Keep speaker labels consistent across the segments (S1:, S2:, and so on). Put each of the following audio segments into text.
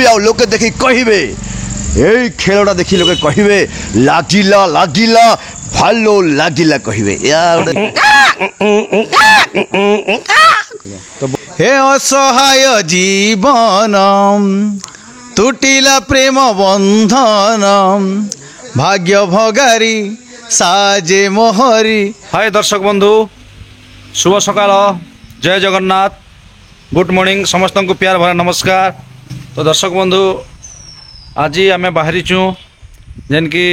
S1: आ लोके देखी कहिबे ए खेलटा देखी लोके कहिबे लागिला लागिला भालो लागिला कहिबे
S2: हे असहाय जीवन तुटिला प्रेम बंधन भाग्य भगारी साजे मोहरी। हाय दर्शक बंधु शुभ सकाल जय जगन्नाथ गुड मॉर्निंग समस्त को प्यार भरा नमस्कार। तो दर्शक बंधु आज आम बाहरी जेन कि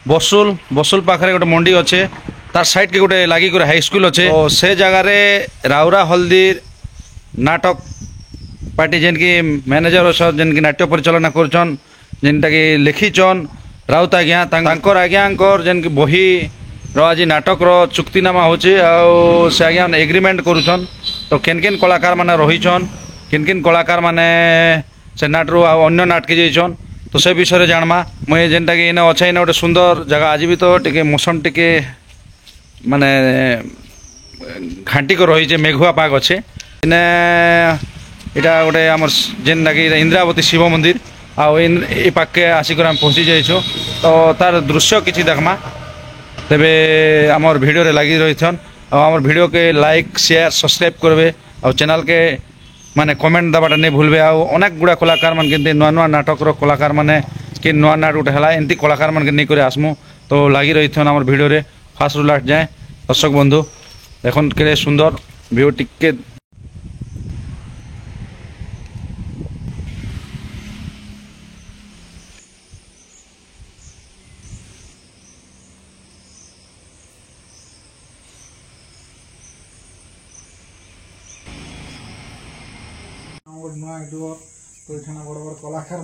S2: बसुल बसुल पाखे गोटे मंडी अच्छे तार साइड के गोटे लगी हाई स्कूल अच्छे तो से जगार राउरा हल्दी नाटक पार्टी जेन की मैनेजर अच्छा जेन की नाट्य परिचालना करछन जेनटा कि लिखीचन राउत आज्ञा आज्ञाकर जेन की बही आज नाटक चुक्तिनामा होचे से आज्ञा एग्रीमेंट करुछन। तो केन केन कलाकार माने रहीछन केन केन कलाकार माने से नाटरू अन्य नाटके जाइछन तो से विषय जानमा मुझे जेनटा कि इने अच्छा इने गोटे सुंदर जगह आज भी तो टिके मौसम टिके माने घाटी को रही मेघुआ पाग अच्छे इने इटा गोटे आम जेनटा कि इंद्रावती शिव मंदिर आई पाखे आसिक पहुँची जाइछो तो तार दृश्य किसी देखमा तेबे आमर वीडियो रे लगी रही आमर वीडियो के लाइक शेयर सब्सक्राइब करबे और चैनल के माने कमेंट दबाटा नहीं भूलबे। अनेक गुड़ा कलाकार मान के नुआ नुआ नाटक कलाकार माने कि नुआ नाट उठे है एमती कलाकार मान के नहीं करे आसमु तो लगी रही आमर वीडियो रे फास्ट रु लास्ट जाए। दर्शक बंधु देखन के सुंदर व्यू टिके
S3: तो इतना बड़ बड़ कलाकार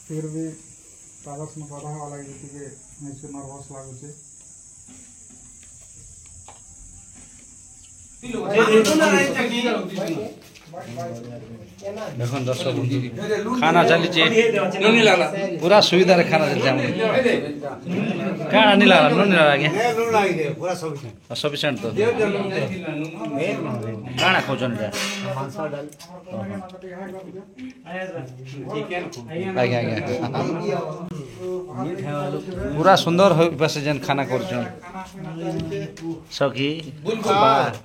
S3: फिर भी प्रदर्शन करा लगे नर्भस लगुचे
S2: देख दर्शक बंधु खाना चली पूरा सुविधा रे खाना चलते क्या नहीं लगा नहीं लगा आज्ञा सफिशिएंट तो काना खोजन आज्ञा आज्ञा पूरा सुंदर हो पासे जेन खाना करछन सखी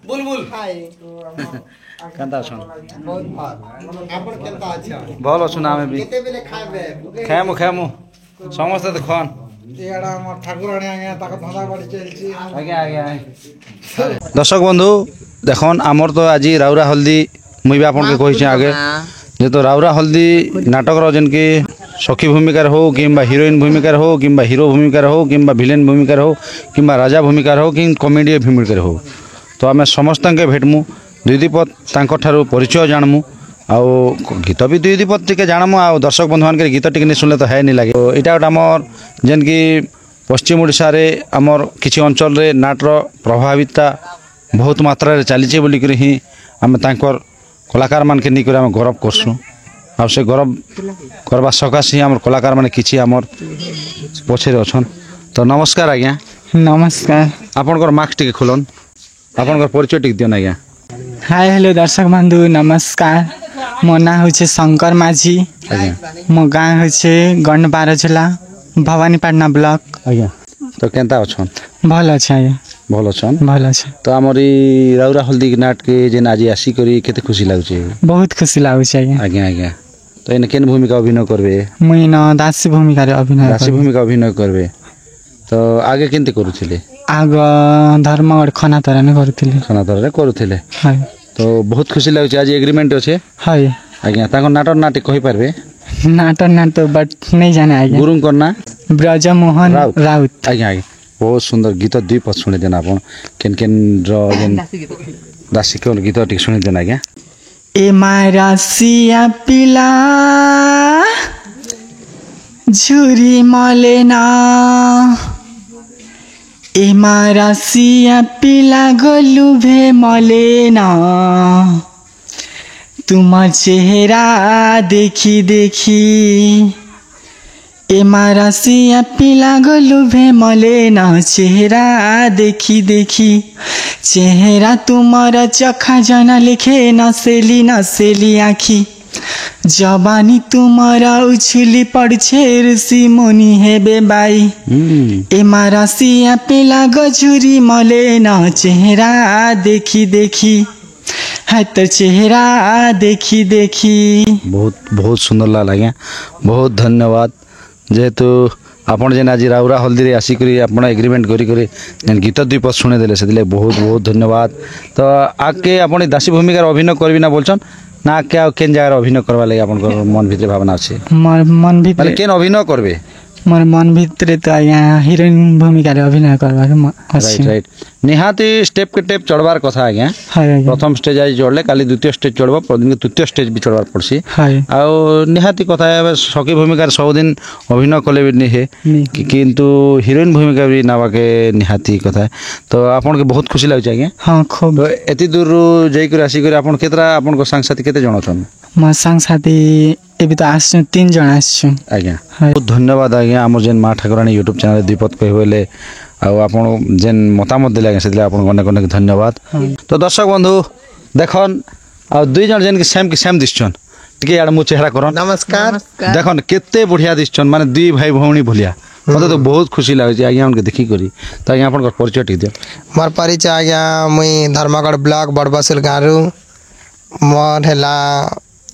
S2: बुलबुल केनता छन
S3: आपण केनता अच्छा
S2: भल अछन आमे भी
S3: केते बेले खाइबे
S2: खामु समस्त तो खान
S3: एडा हमर ठाकुराणी आगे ताक धंधा बड़ी चलची
S2: आज्ञा आज्ञा। दर्शक बंधु देखन आमर तो आज राउरा हल्दी मुई भी आपन के कहि आगे जे तो राउरा हल्दी नाटक रो जेन की सखी भूमिकार हो किंबा हिरोइन भूमिकार हो किंबा हिरो भूमिकार हो किंबा विलेन भूमिकार हो किंबा राजा भूमिकार हो कि कॉमेडी भूमिकार हो तो आम समस्त के भेटमु दुई दीपत तांको ठारू परिचय जानमु आउ गीत भी दुई दीपत टिके जानमु आ दर्शक बंधु मान के गीत टिके नहीं सुनले तो है नहीं लगे। तो इटा गोटे आमर जेन की पश्चिम ओडिशा रे आमर किछि अंचल रे नाटर प्रभावितता बहुत मात्रा रे चलीचे बोली करी ही आम तांकर कलाकार मान के नहीं करे आम गौरव करसु आ से गौरव करबा सकाशे आमर कलाकार माने किछि आमर पछरे अछन। तो नमस्कार आज्ञा।
S4: नमस्कार
S2: आपनकर मार्क्स टिके खोलन आपनकर परिचय टिके दियन आज्ञा।
S4: हाय हेलो दर्शक बंधु नमस्कार मो ना होचे शंकर माझी मो गाँ होचे गंड बारजला भवानीपाटना ब्लॉक
S2: आज्ञा। तो केनता अछन
S4: भल अच्छा आज्ञा
S2: भल अछन
S4: भल अच्छा।
S2: तो आमरी राउरा हल्दी नाट के जेन आज आसी करी केते खुशी लागुचे
S4: बहुत खुशी लागुचे आज्ञा।
S2: आज्ञा आज्ञा। तो इन केन भूमिका अभिनय करबे
S4: मुई न दासी भूमिका रे अभिनय
S2: दासी भूमिका अभिनय करबे तो आगे केनते करूथिले
S4: आग धर्मगढ़ खाना तरह करुथिले
S2: खाना तरह करूथिले
S4: हाय।
S2: तो बहुत खुशी लागुचे आज एग्रीमेंट अच्छे
S4: हाय
S2: आज्ञा। ताको नाटक नाटक कहि पारबे
S4: नाटक तो बट नहीं जाने आज्ञा।
S2: गुरुं करना
S4: ब्रजमोहन राउत
S2: आज्ञा आज्ञा। बहुत सुंदर गीत दुई पद शुणी देना आप केन केन जेन दासी के गीत टिक शुणी देना आज्ञा।
S4: ए मारा सिया पिला झुरी मलेना ए मारा सिया पिला गोलू भे मलेना तुम चेहरा देखी देखी ए मारा सिया पिला गोलू भे मलेना चेहरा देखी देखी चेहरा तुम्हारा चखा जना लिखे नसेली नसेली आखी जवानी तुम्हारा उछली पड़छे ऋषि मुनि हेबे बाई ए मारासिया पेला गजुरी मले न चेहरा देखी देखी है तो चेहरा देखी देखी।
S2: बहुत बहुत सुंदर लागला आज्ञा बहुत धन्यवाद जेहेतु आपण जेन आज राउरा हल्दी आसिक आप एग्रीमेंट करी जेन गीत दुई पद शुणे देले से बहुत बहुत धन्यवाद। तो आगे आप दासी भूमिकार अभिनय करबी ना बोलछन ना आगे केन जगह अभिनय करवा लगे आपन मन भितर भावना अच्छे
S4: मोर मन
S2: माने
S4: भीतर
S2: केन अभिनय करबे
S4: मोर मन भीतर तो यहाँ हिरोइन भूमिका अभिनय करवा
S2: राइट राइट निहाती स्टेप के टेप चढ़वार कथा आज्ञा
S4: है
S2: प्रथम स्टेज आज चढ़ले काली द्वितीय स्टेज चढ़ब प्रदिन के तृतीय स्टेज भी चढ़वार पड़सी
S4: है
S2: आउ निहाती कथा है सखी भूमिकार सबुदिन अभिनय कले भी नहीं है किंतु हिरोइन भूमिका भी नावा के निहाती कथा है। तो आपन के बहुत खुशी लागे आज्ञा
S4: हाँ खूब
S2: तो एति दूर जाइकर आसिकर आपन केतरा आपन को सांगसाथी केते जण छन
S4: म साथी एबी तो आसछु 3 जन आसछु
S2: आज्ञा
S4: है।
S2: बहुत धन्यवाद आज्ञा हमर जेन माँ ठाकुराणी यूट्यूब चैनल दीपत कहले आउ आपन जेन मतामत दिले आज्ञा से आपन अनेक अनेक धन्यवाद। तो दर्शक बंधु देखन आ दुई जन जेन के सेम दिसछन टिके यार मु चेहरा करन
S5: नमस्कार
S2: देखन केते बढ़िया दिसछन माने दुई भाई भौणी भलिया मते तो बहुत खुशी लागे आज्ञा उनके देखी करी। तो आज्ञा आपन परिचय टिक दियो
S5: मोर परिचय आज्ञा मुई धर्मगढ़ ब्लॉक बड़बसुल गाँव मोर हेला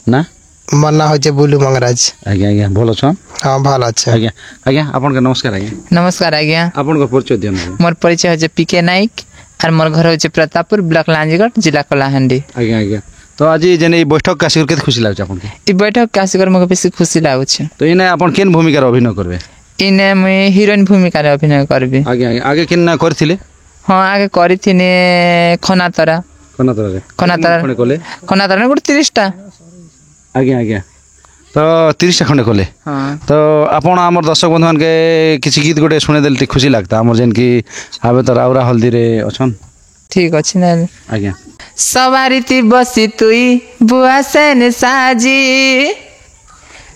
S2: ना
S5: मोर ना होचे बुलू मंगराज
S2: आज्ञा आज्ञा भलो छन
S5: हाँ भल अच्छे
S2: आज्ञा आज्ञा आपन के नमस्कार आज्ञा
S6: नमस्कार आज्ञा
S2: आपन परिचय दियो
S6: मोर परिचय होचे पीके नाइक और मोर घर होचे प्रतापपुर ब्लॉक लांजीगढ़ जिला कलाहांडी।
S2: आज्ञा आज्ञा तो आज जेन ई बैठक का आसिकर केते खुशी लागे आपन के
S6: ई बैठक कासिकर मके बेसी खुशी लागुछे।
S2: तो इने आपन केन भूमिका अभिनय करबे
S6: इने मुई हिरोइन भूमिका अभिनय करबी
S2: आगे आगे आगे किन ना करथिले
S6: हाँ आगे करिथिने खनातरा खनातरा गुटे 30 टा
S2: आगे आगे तो 30 टा खंडे कोले
S6: हाँ
S2: तो आपण हमर दर्शक बंधु मान के किसी गीत गोटे सुने देल खुशी लागता हमर जेन की आबे तो राउरा हल्दी रे अछन
S6: ठीक अछि ना
S2: आगे
S6: सवारीती बसी तुई बुआ सेन साजी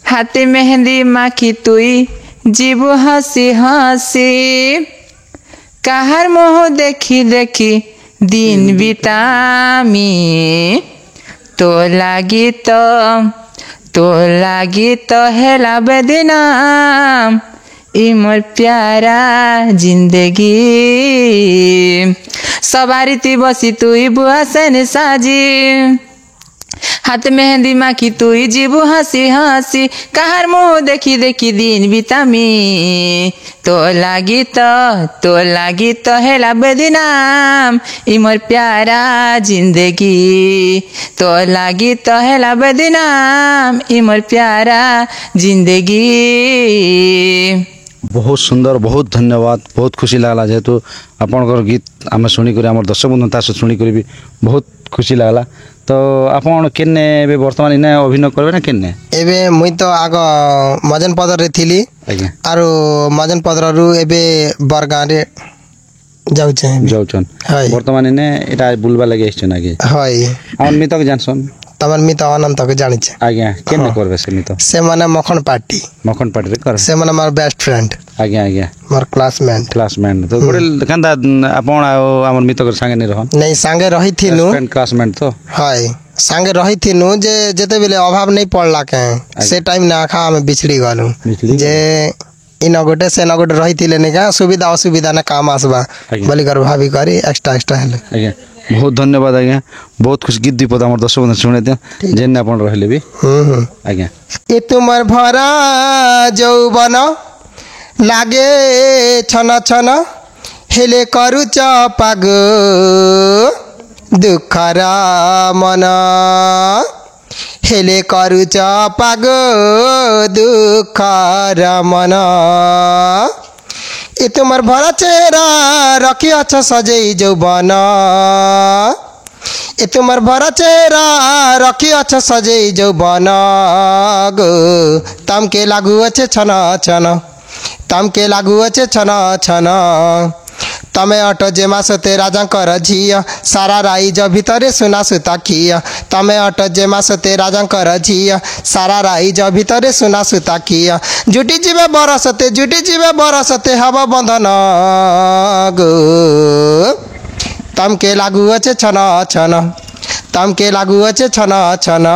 S6: हाथी मेहंदी माखी तुई जीबू हसी हसी काहर मोह देखी देखी दिन बितामी तो लागी तो हेला बेदिना ई मोर प्यारा जिंदगी सवारीती बसी तुई बुआ सेन साजी हाथ मेहंदी माखी तुई जीबू हसी हसी काहर मुँह देखी देखी दिन बितामी तो लागी तो हेला बेदिनाम ई मोर प्यारा जिंदगी तो लागी तो हेला बेदिनाम ई मोर प्यारा जिंदगी।
S2: बहुत सुंदर बहुत धन्यवाद बहुत खुशी लागला जेहेतु आपन गीत आम शुणिक आम दर्शक बंधु शुणिक भी बहुत खुशी लागला। तो आपन केने बे वर्तमान इने अभिनय करबे ना केने
S5: एबे मुई तो आग मजन पदर रे थिली
S2: आज्ञा
S5: आरो मजन पदर रु एबे बरगां रे
S2: जाउछन
S5: हाय
S2: वर्तमान इने एटा बुलबा लागि आइछन आगे
S5: हाय
S2: आउन मितक जानसन
S5: तमन मित अनंत के जानि छे
S2: आज्ञा केने करबे से मित
S5: से माने मखन पार्टी
S2: रे कर
S5: से माने मार बेस्ट फ्रेंड
S2: आज्ञा आज्ञा
S5: मोर क्लासमेट
S2: तो गोटे कंदा आपन हमर मितक संगे नै रहन
S5: नहीं संगे रही थिनु
S2: फ्रेंड क्लासमेट तो
S5: हाय संगे रही थिनु जे जेते बेले अभाव नहीं पड़ला के से टाइम ना खा हम बिछड़ी गलु जे इन गोटे से न गोटे रही थिले ने का सुविधा असुविधा ना काम आसबा बोली कर भाभी करी एक्स्ट्रा हेले
S2: आज्ञा बहुत धन्यवाद आज्ञा बहुत खुश गीत दीपद हमर दर्शक बंधु सुने दिया जेन अपन रहले भी आज्ञा
S5: ए तुमर भरा जौवन लागे छन छन हेले करूच पाग दुखर मन हेले करूच पाग दुखर मन ए तुमर भरा चेहरा रखी अछ सजई जौवन ए तुमर भरा चेहरा रखी अछ सजई जौवन गो तम के लागू अच्छे छन छन तम के लागू अच्छे छन छन तमे अट जेमा सते राजांकर झिया सारा राइज भितरे सुना सुता किया तमे अट जेमा सते राजांकर झिया सारा राइज भितरे सुना सुता किया जुटी जीवे बरसते हवा बंधन गो तम के लागू अच्छे छन छन तम के लागू अच्छे छन छन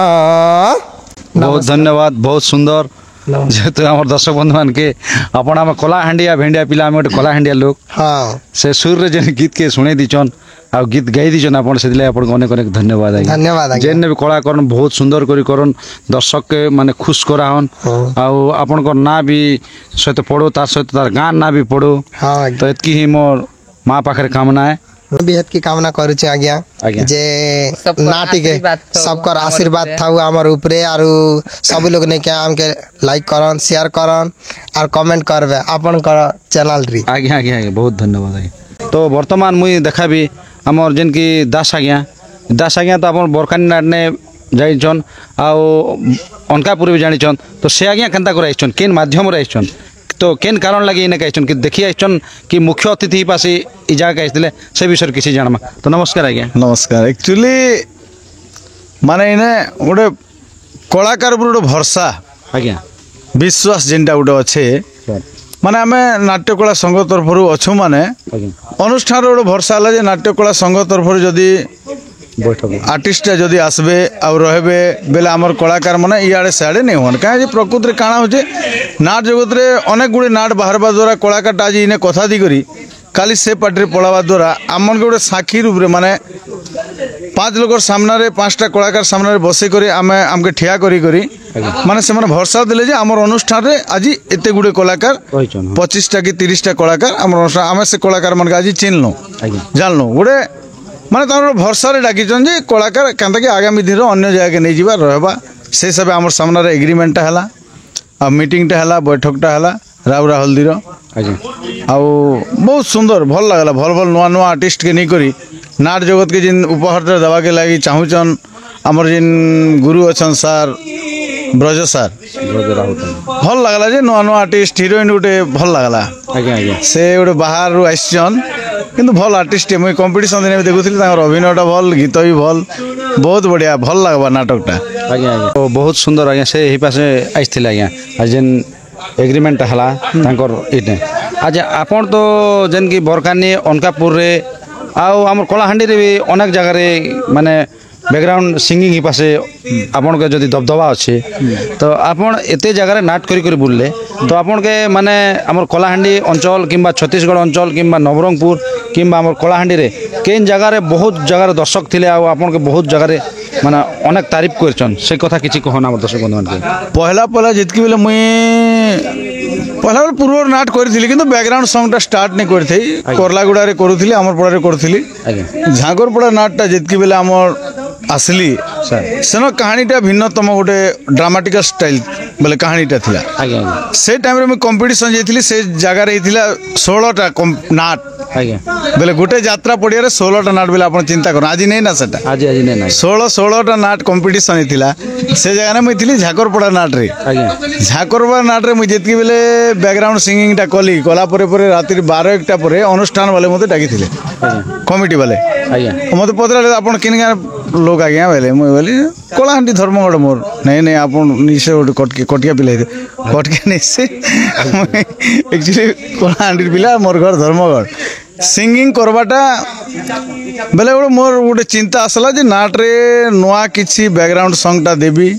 S2: बहुत धन्यवाद बहुत सुंदर जेहेतु आम दर्शक बंधु मान के आपण आम कलाहांडिया भेंडिया पिला आम गोटे कलाहांडिया लोक
S5: हाँ
S2: से सुर रे जेन गीत के शुणे दीचन आ गीत गाई दीचन आपण से अनेक अनेक धन्यवाद आज्ञा
S5: धन्यवाद आज्ञा।
S2: जेन भी कला करन बहुत सुंदर करी करन दर्शक के माने खुश कराहन आउ आपण को ना भी सहित पढ़ो तार सहित तार गाँ ना भी पढ़ो
S5: हाँ
S2: तो एतकी ही मोर माँ पाखे कामना है
S5: मैं भी हेतकी कामना करुचे आज्ञा
S2: आज्ञा।
S5: जे
S6: सबकर
S5: नाटी के
S6: आशीर्वाद थाउ
S5: सबकर
S6: हमर
S5: आशीर्वाद
S6: उपरे।
S5: थाउ हमर ऊपरे आरु सब लोग ने के हमके लाइक करन शेयर करन और कमेंट करबे अपन कर चैनल री
S2: आज्ञा आज्ञा आज्ञा बहुत धन्यवाद आज्ञा तो वर्तमान मुई देखा भी आमर जेन की दास आज्ञा तो आप बरकानी नाट ने जाइछन आउ अनकापुर भी जानिछन तो से आज्ञा केनता कर आइछन केन माध्यम रे आइछन तो केन कारण लगी इने आइछन कि देखि आइछन कि मुख्य अतिथि पासे इ जगह आइथिले से विषय किसी जानमा तो नमस्कार आज्ञा
S7: नमस्कार एक्चुअली माने इने गोटे कलाकार गोटे भरसा
S2: आज्ञा
S7: विश्वास जेनटा गोटे अच्छे माने आमे नाट्यकला संघ तरफ अच्छु माने
S2: आज्ञा
S7: अनुष्ठान गोटे भरसा है जे नाट्यकला संघ तरफ जदि
S2: बैठक
S7: आर्टिस्ट जदि आसबे आ रहबे बेले आमर कलाकार माने इयाड़े सियाड़े नहीं होन कहीं प्रकृति काଣା होचे नाट जगत रे अनेक गुड़े नाट बाहरवा द्वारा कलाकार आज इने कथा दी करी काली से पार्टी पढ़ावा द्वारा आम गोटे साक्षी रूप माने 5 लोग सामने 5टा कलाकार सामने बसे करी आमे आमके ठिया करी करी माने से भरसा दिले जे आमर अनुष्ठान रे आज एते गुड़े कलाकार
S2: रहिछन
S7: 25टा कि 30टा कलाकार आमर अनुष्ठान आमे से कलाकार मन आज चिन्हलु
S2: आज्ञा
S7: जानलु गोटे माने तार भरसा रे डाकिछन जे कलाकार केनता कि आगामी दिन अन्य जगह के नहीं जीवा रहबा से सब आमर सामने रे एग्रीमेंट हला आ मीटिंग टा हला बैठक टा हला राउरा हल्दी रो
S2: आज्ञा
S7: आउ बहुत सुंदर भल लागला भल भल नुआ नुआ आर्टिस्ट के नहीं करी नाट जगत के जिन उपहार देवा के लगी चाहूचन आमर जिन गुरु अच्छन सार ब्रज सार भल लागला जे नुआ नुआ आर्टिस्ट हिरोइन गोटे भल लागला
S2: आज्ञा आज्ञा
S7: से गोटे बाहर रु आइछन किंतु भल आर्टिस्ट मुई कंपटीशन दिन देखुଥିଲି तांकर अभिनयटा भल गीत भी भल बहुत बढ़िया भल लागबा नाटकटा
S2: आज्ञा आज्ञा तो बहुत सुंदर आज्ञा से ही पासे आइथिले आज्ञा आज जेन एग्रीमेंट हला तांकर इने आज आपण तो जेन की बरकानी अनकापुर रे आउ हमर कलाहांडी रे भी अनेक जगह रे माने बैकग्राउंड सिंगिंग ही पासे आपण के जदि दबदबा अच्छे तो आपण एते जगह रे नाट करी करी बुलले तो आपण के माने हमर कलाहांडी अंचल किंबा छत्तीसगढ़ अंचल किंबा नवरंगपुर किंबा हमर कलाहांडी रे केन जगह रे बहुत जगह रे दर्शक थिले आ आपण के बहुत जगह रे माने अनेक तारीफ करछन से कथा किछि कहना हमर दर्शक बंधु के
S7: पहला पहला जितकी बेले मुई पहला बेले पूर्व नाट करी किंतु बैकग्राउंड सॉन्ग टा स्टार्ट नहीं करी थी करलागुड़ा रे करूथली हमर पड़ा रे करूथली
S2: आज्ञा
S7: झागरपड़ा नाटटा जितकी बेले हमर आसली सेन कहानीटा भिन्नतम गोटे ड्रामाटिकल स्टाइल बोले कहानीटा थिला
S2: आज्ञा
S7: से टाइम रे मैं कंपटीशन जाइथिली से जगह रे थिला 16टा नाट
S2: आज्ञा
S7: बोले गोटे यात्रा पड़िया रे 16टा नाट बोले आपण चिंता कर आज नहीं ना सेटा
S2: आज आज नहीं
S7: 16टा नाट कंपटीशन थिला से जगह रे मैं थिली झाकरपड़ा नाट रे
S2: आज्ञा
S7: झाकरपड़ा नाट रे मैं जितकी बेले बैकग्राउंड सिंगिंग टा कली कला परे परे रात्रि 12-1टा परे अनुष्ठान वाले मते डाकी थिले कमिटी वाले
S2: आज्ञा
S7: मते पतरा आपण किन लोग आज्ञा बोले मुई बोली कलाहांडी धर्मगढ़ मोर नहीं नहीं आपण निसे गोटे कटिया पिला कटके निसे एक्चुअली कलाहांडी पिला मोर घर धर्मगढ़ सिंगिंग करवाटा बेले गोटे मोर गोटे चिंता आसला जे नाट रे नुआ किछि बैकग्राउंड सॉन्ग टा देबी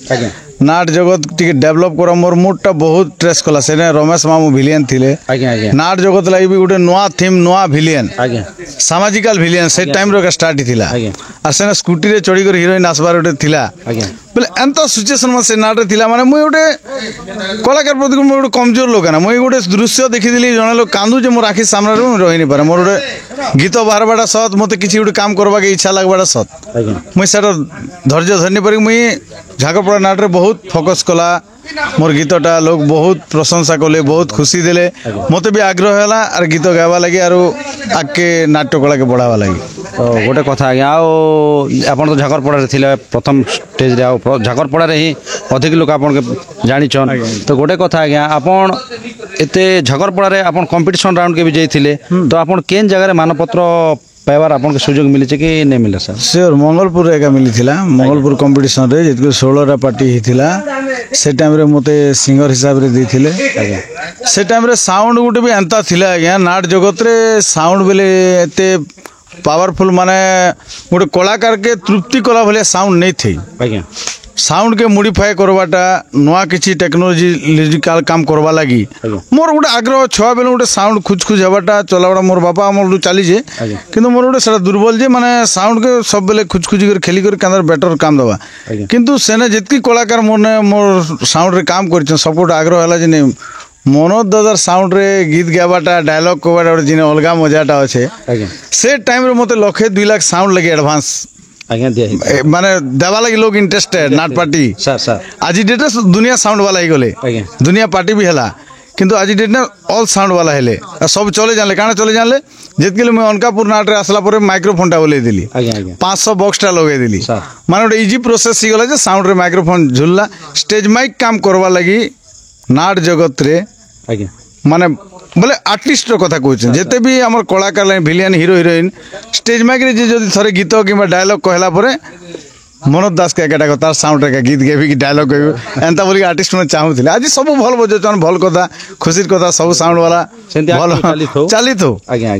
S7: नाट जगत टिके डेवलप कर मोर मूडटा बहुत ट्रेस कला से रमेश मामू भिलियन थिले
S2: आज्ञा आज्ञा
S7: नाट जगत लगी भी गोटे नुआ थीम नुआ भिलियन
S2: आज्ञा
S7: सामाजिकल भिलियन से टाइम रो स्टार्ट थिला
S2: आज्ञा
S7: आ से स्कूटी रे चढ़ी कर हीरोइन आसबार गोटे थिला
S2: आज्ञा
S7: बोले एंता सिचुएशन में से नाट रे थिला माने मुई गोटे कलाकार प्रति मुई गोटे कमजोर लोक ना मुई गोटे दृश्य देखिदिली जने लोक कांदू जे मोर आखि सामने रे रहि नहीं पारे मोर गोटे गीत बाहरबाटा सत मते किछि गोटे काम करबा के इच्छा लागबाटा सत
S2: आज्ञा
S7: मुई सेटा धैर्य धरनी पारि मुई झाकरपड़ा नाट रे बहुत फोकस कला मोर गीतटा लोग बहुत प्रशंसा कले बहुत खुशी देले मते भी आग्रह हला आर गीत गावा लगी आर आके नाट्य कला के बढ़ावा लगी
S2: तो गोटे कथा आज्ञा आपण तो झाकरपड़ा थिले प्रथम स्टेज रे झाकरपड़ा रे ही अधिक लोक आपण के जानिछन तो गोटे कथा आज्ञा आपण एते झाकरपड़ा रे आपण कंपटीशन राउंड के भी जाइथिले तो आपण केन जगह रे मानपत्र पाइबार आपन के सुযোগ मिले कि नहीं मिले सर
S7: श्योर मंगलपुर एका मिली थिला मंगलपुर कंपटीशन रे जितको 16टा पार्टी हिथिला से टाइम रे मते सिंगर हिसाब रे दैथिले से टाइम रे साउंड गुटे भी एंता थिला आज्ञा नाट जगत रे साउंड बेले एते पावरफुल माने गोटे कलाकार के तृप्ति कला भलिया साउंड नहीं थी
S2: आज्ञा
S7: साउंड के मॉडिफाई करवाटा नुआ किसी टेक्नोलॉजिकल काम करवा लगी मोर गोटे आग्रह छुआ बेले गोटे साउंड खुज खुज हेबाटा चलावाटा मोर बापा अमर चली जे किंतु मोर गोटे सेटा दुर्बल जे माने साउंड के सब बेले खुज खुज कर खेली कर केंदर बेटर काम दवा किंतु सेने जितकी कलाकार मोर साउंड रे काम कर सब गोटे आग्रह है जे नहीं मनोज दादार साउंड रे गीत गावाटा डायलॉग कहवाटा गोटे जिन अलग मजाटा अच्छे से टाइम रे मते 1-2 लाख साउंड लगे एडवांस माने देवा लगी लोग इंटरेस्टेड नाट पार्टी
S2: सर
S7: आज डेट दुनिया साउंड वाला ही गले दुनिया पार्टी भी है किंतु आज डेट ऑल साउंड वाला हेले सब चले जानले काना चले जानले जितके मैं अनकापुर नाट रे आसला पर माइक्रोफोन टा बोले दिली 500 बॉक्स टा लगे दिली माने गोटे इजी प्रोसेस ही गला जे साउंड रे माइक्रोफोन झुलला स्टेज माइक काम करवा लगी नाट जगत रे माने बोले आर्टिस्ट कथा कहते जिते भी आम कलाकार लाइन भिलियन हिरो हिरोइन स्टेज माइक रे जदि थरे गीत कि डायलॉग कहला परे मनोज दास के एकाटा तार साउंड रे गीत गेबी कि डायलॉग कहबी एंता बोली आर्टिस्ट में चाहूले आज सब भल बजौन भल कथा खुशी कथा सब साउंड वाला भल चली थो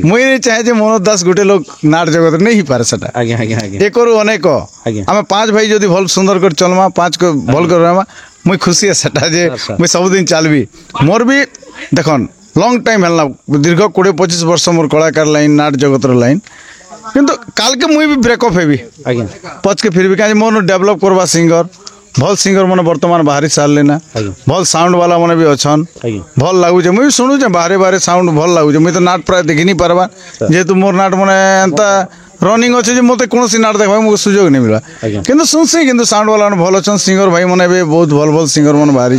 S7: मुई चाहे जे मनोज दास गोटे लोग नाट जगत नहीं ही पारे सेटा एक अनेक आम 5 भाई जदि भल सुंदर कर चलमा 5 को भल कर मुई खुशी है सेटा जे मुई सब दिन चलबी मोर भी देखन लॉन्ग टाइम है दीर्घ 20-25 वर्ष मोर कलाकार लाइन नाट जगत लाइन किंतु काल के मुई भी ब्रेकअप हेबी पच के फिर भी कहीं मोर डेवलप करवा सिंगर भल सिंगर मैंने वर्तमान बाहरी सारे ना भल साउंड वाला मैंने भी अच्छन भल लगुचे मुझे शुणुचे बाहरे बाहरे साउंड भल लगुचे मुझे तो नाट प्राय देखी नहीं पारबा जेहेतु मोर नाट मैंने एंता रनिंग अच्छे जो मत कौन नाट देखा मुझे सुजोग नहीं मिला किंतु सुनसी किंतु साउंड वाला भल अच्छन सिंगर भाई मैंने भी बहुत भल भल सिंगर मैंने बाहरी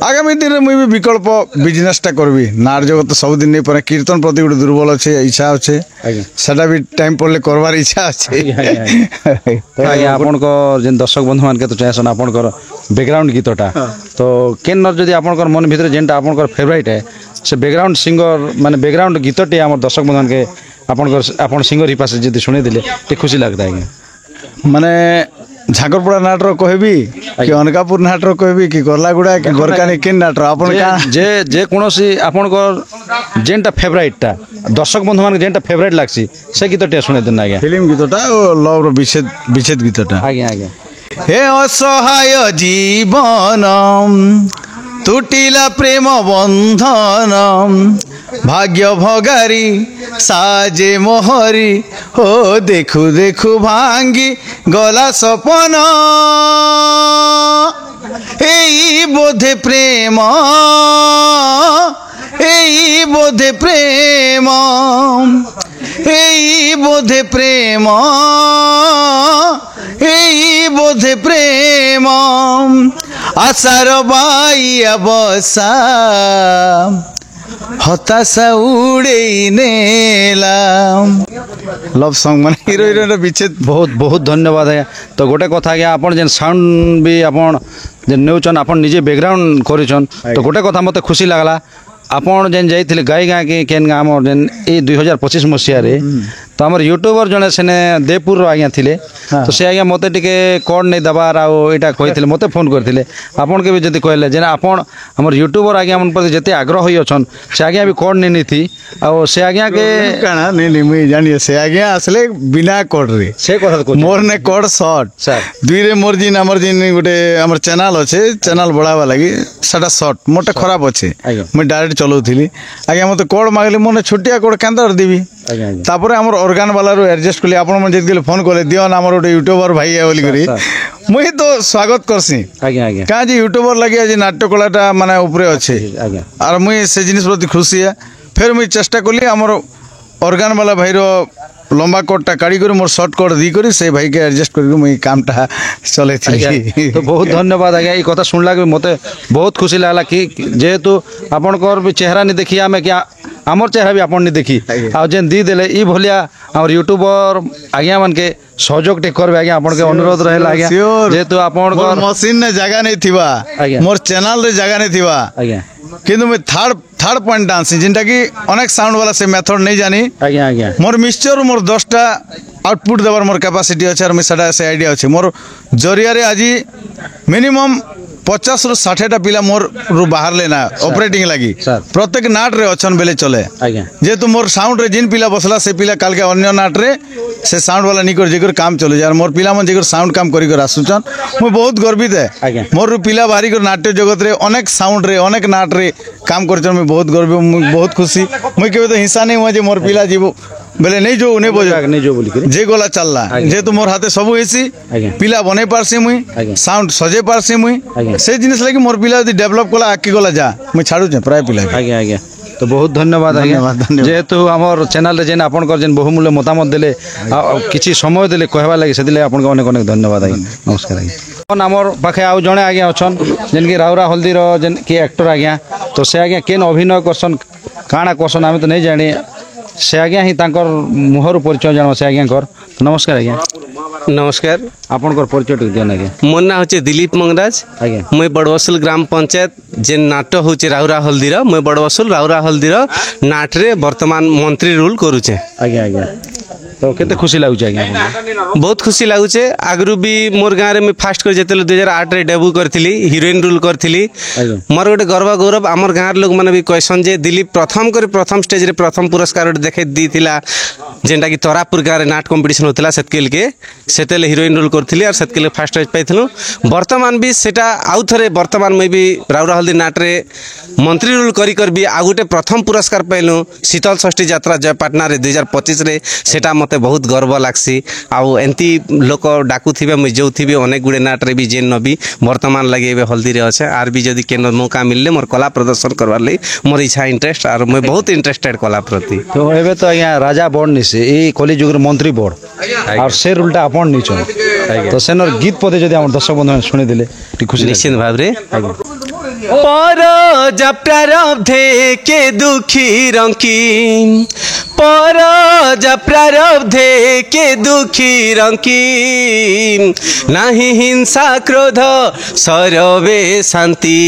S7: आगामी दिन में मुझे भी विकल्प बिजनेसटा करबी नाट जगत तो सब दिन नहीं पारे कीर्तन प्रति गोटे दुर्बल अच्छे इच्छा अच्छे सेटा भी टाइम पड़े करवार इच्छा अच्छे
S2: आपण जेन दर्शक बंधु मान के तो चाहसन आपनकर बैकग्राउंड गीतटा तो केन जदि आपनकर मन भीतर जेनटा आपनकर फेवरेट है से बैकग्राउंड सिंगर माने बैकग्राउंड गीतटे हमर दर्शक बंधु के आपन सिंगर ही पास जदि सुने दिले ते खुशी लगता है
S7: माने झाकरपड़ा नाट रो कहबी कि अनकापुर नाट रो कहबी कि गरलागुड़ा कि गोरकानी केन नाट रो आपन का
S2: जे कोनोसी आपनकर जेनटा फेवरेटटा दर्शक बंधु मान जेनटा फेवरेट लागसी से गीतटे सुने देना आज्ञा
S7: फिल्म गीतटा ओ लव रो विच्छेद गीतटा
S2: आज्ञा
S7: हे असहाय जीवन तुटिला प्रेम बंधन भाग्य भगारी साजे मोहरी हो देखु देखु भांगी गला सपन एई बोधे प्रेम एई बोधे प्रेम एई बोधे प्रेम एई बोधे प्रेम आशार बाइया बसा हताशा उड़े नेलाम लव सॉन्ग माने हीरो हीरोइन विच्छेद
S2: बहुत बहुत धन्यवाद है तो गोटे कथा आज्ञा आपन जेन साउंड भी आपन जेन नेउचन आपन निजे बैकग्राउंड करिचन तो गोटे कथा मते खुशी लागला आपन जेन जाइथिले गाई गाँ के केन गाँ हमर जेन ए 2025 मसिया रे तो हमर यूट्यूबर जने सेने देवपुर रो आज्ञा थिले तो से आज्ञा मते टिके कोड नै दबार आ एटा कहिथिले मते फोन करथिले आपन के भी जति कहले जेना आपन हमर यूट्यूबर आज्ञा मन पर जति आग्रह होई अछन से आज्ञा भी कोड नै निथि आ से आज्ञा के
S7: काना नै मुई जानिए से आज्ञा असले बिना कोड रे
S2: से कथा को
S7: मोर ने कोड शॉर्ट
S2: सर
S7: दुई रे मोर जिन हमर जिन गोटे हमर चैनल अछि चैनल बढ़ावा लागि सेटा शॉर्ट मोटे खराब अछि मैं डायरेक्ट चलौथिली आज्ञा मते कोड मागले मोने छोटिया कोड केंदर देबी तापर हमर ऑर्गन वाला रो एडजस्ट करले आपन मन जेत फोन करले दियो ना हमर गोटे यूट्यूबर भाई है बोली करी मुई तो स्वागत करसी आज्ञा का जे यूट्यूबर लागि आज नाट्य कलाटा माने ऊपरे अछि आज्ञा और मुई से जिनिस प्रति खुशी है फिर मुई चेष्टा करली हमर ऑर्गन वाला भाई रो लंबा कोडटा काढ़ी कर मोर शॉर्ट कोड दी करी से भाई के एडजस्ट कर मुई कामटा चले थी
S2: तो बहुत धन्यवाद आज्ञा ई कथा सुनला के मते बहुत खुशी लागला कि जेहेतु आपनकर भी चेहरा नहीं देखी आमे क्या आमर चेहरा भी आपन नहीं देखी आ जेन दी देले ई भलिया हमर यूट्यूबर आज्ञा मन के सहयोग टे करबे आज्ञा आपन के अनुरोध रहेला आज्ञा जेहेतु आपन
S7: मोर मशीन ने जगह नहीं थिबा मोर चैनल रे जगह नहीं थिबा
S2: आज्ञा
S7: किंतु मैं थर्ड पॉइंट डांस जिनटा कि अनेक साउंड वाला से मेथड नहीं जानी
S2: आज्ञा आज्ञा
S7: मोर मिक्सचर मोर 10टा आउटपुट देवार मोर कैपेसिटी अछि और मैं सेटा से आईडिया अछि मोर जरिया रे आज मिनिमम 50 ରୁ 60टा पिला मोर रु बाहर लेना ऑपरेटिंग लगी
S2: सर।
S7: प्रत्येक नाट रे अछन बेले चले
S2: आज्ञा
S7: जेहेतु मोर साउंड रे जिन पिला बसला से पिला काल के अन्य नाट रे से साउंड वाला निकर जेकर काम चले यार मोर पिला मन जेकर साउंड काम करी कर आसुचन मु बहुत गर्वित है
S2: आज्ञा।
S7: मोर रु पिला बाहरी कर नाट्य जगत रे अनेक साउंड रे अनेक नाट रे काम करचन मैं बहुत गर्व मु बहुत खुशी मु केबे तो हिस्सा नहीं हुआ जे मोर पिला जीवो बेले नहीं जो नहीं बजा
S2: नहीं जो बोली करी
S7: जे गोला चलला
S2: आज्ञा।
S7: जेहेतु मोर हाथे सब हेसी
S2: आज्ञा।
S7: पिला बने पारसी मुई
S2: आज्ञा।
S7: साउंड सजे पारसी मुई
S2: आज्ञा।
S7: से जिनिस लगी मोर पिला यदि डेवलप कला आकी गला जा मुई छाड़ू छे प्राय पिला
S2: आज्ञा आज्ञा तो बहुत धन्यवाद आज्ञा
S7: धन्यवाद, धन्यवाद।
S2: जेहेतु आमर चैनल रे जेन आपनकर जेन बहुमूल्य मतामत देले किछि समय देले कहबा लागि सेदिले आपनको अनेक अनेक धन्यवाद आज्ञा नमस्कार आज्ञा अपन आमर पाखे आउ जणे आज्ञा अछन जेन कि राउरा हल्दी रो जेन कि एक्टर आज्ञा तो से आज्ञा केन अभिनय करसन काना करसन आमे तो नहीं जानी से आज्ञा ही तांकर मुहर परिचय जानो से आज्ञा कर नमस्कार आज्ञा
S8: नमस्कार
S2: आपनकर परिचय टिक दियन आज्ञा
S8: मोर ना होचे दिलीप मंगराज
S2: आज्ञा
S8: मुई बड़वसुल ग्राम पंचायत जेन नाट होचे राउरा हल्दीर मुई बड़वसुल राउरा हल्दीर नाट रे वर्तमान मंत्री रोल करूचे
S2: आज्ञा आज्ञा तो केते खुशी लागुचे आज्ञा आपनको?
S8: बहुत खुशी लागुचे आगरू भी मोर गाँव में फास्ट कर जेते 2008 रे डेब्यू करथिली हीरोइन रोल करथिली
S2: आज्ञा
S8: मोर गोटे गर्व गौरव आमर गाँव लोक माने भी कहसन जे दिलीप प्रथम स्टेज रे प्रथम पुरस्कार गोटे देखे दीथिला जेनटा कि तरापुर गाँव रे नाट कंपटीशन होतिला सेतकेल के सेतेले हीरोइन रोल करथिली और सेतकेल फास्ट स्टेज पाइथिलु वर्तमान भी सेटा आउ थरे वर्तमान में भी राउरा हल्दी नाट रे मंत्री रोल करी कर भी आ गोटे प्रथम पुरस्कार पाइलु शीतल षष्ठी यात्रा जयपाटना रे 2025 रे सेटा मते बहुत गर्व लागसी आउ एंती लोक डाकुथिबे मुई जोथिबे अनेक गुडे नाट रे भी जेन नबी वर्तमान लगे एबे हल्दी रे আছে आर भी जदी केन मौका मिलले मोर कला प्रदर्शन करवार लई मोर इच्छा इंटरेस्ट और मैं बहुत इंटरेस्टेड कला प्रति
S2: तो एबे तो आज्ञा राजा बोर्ड निसे ए कली जुगर मंत्री बोर्ड और से रोलटा आपण निचो तो सेनर गीत पदे जदी हमर दर्शक बंधु सुनि दिले टी खुशी
S8: निश्चित भाव रे पर प्रारब्धे के दुखी रंकी पर प्रारब्धे के दुखी रंकी नहीं हिंसा क्रोध सरवे शांति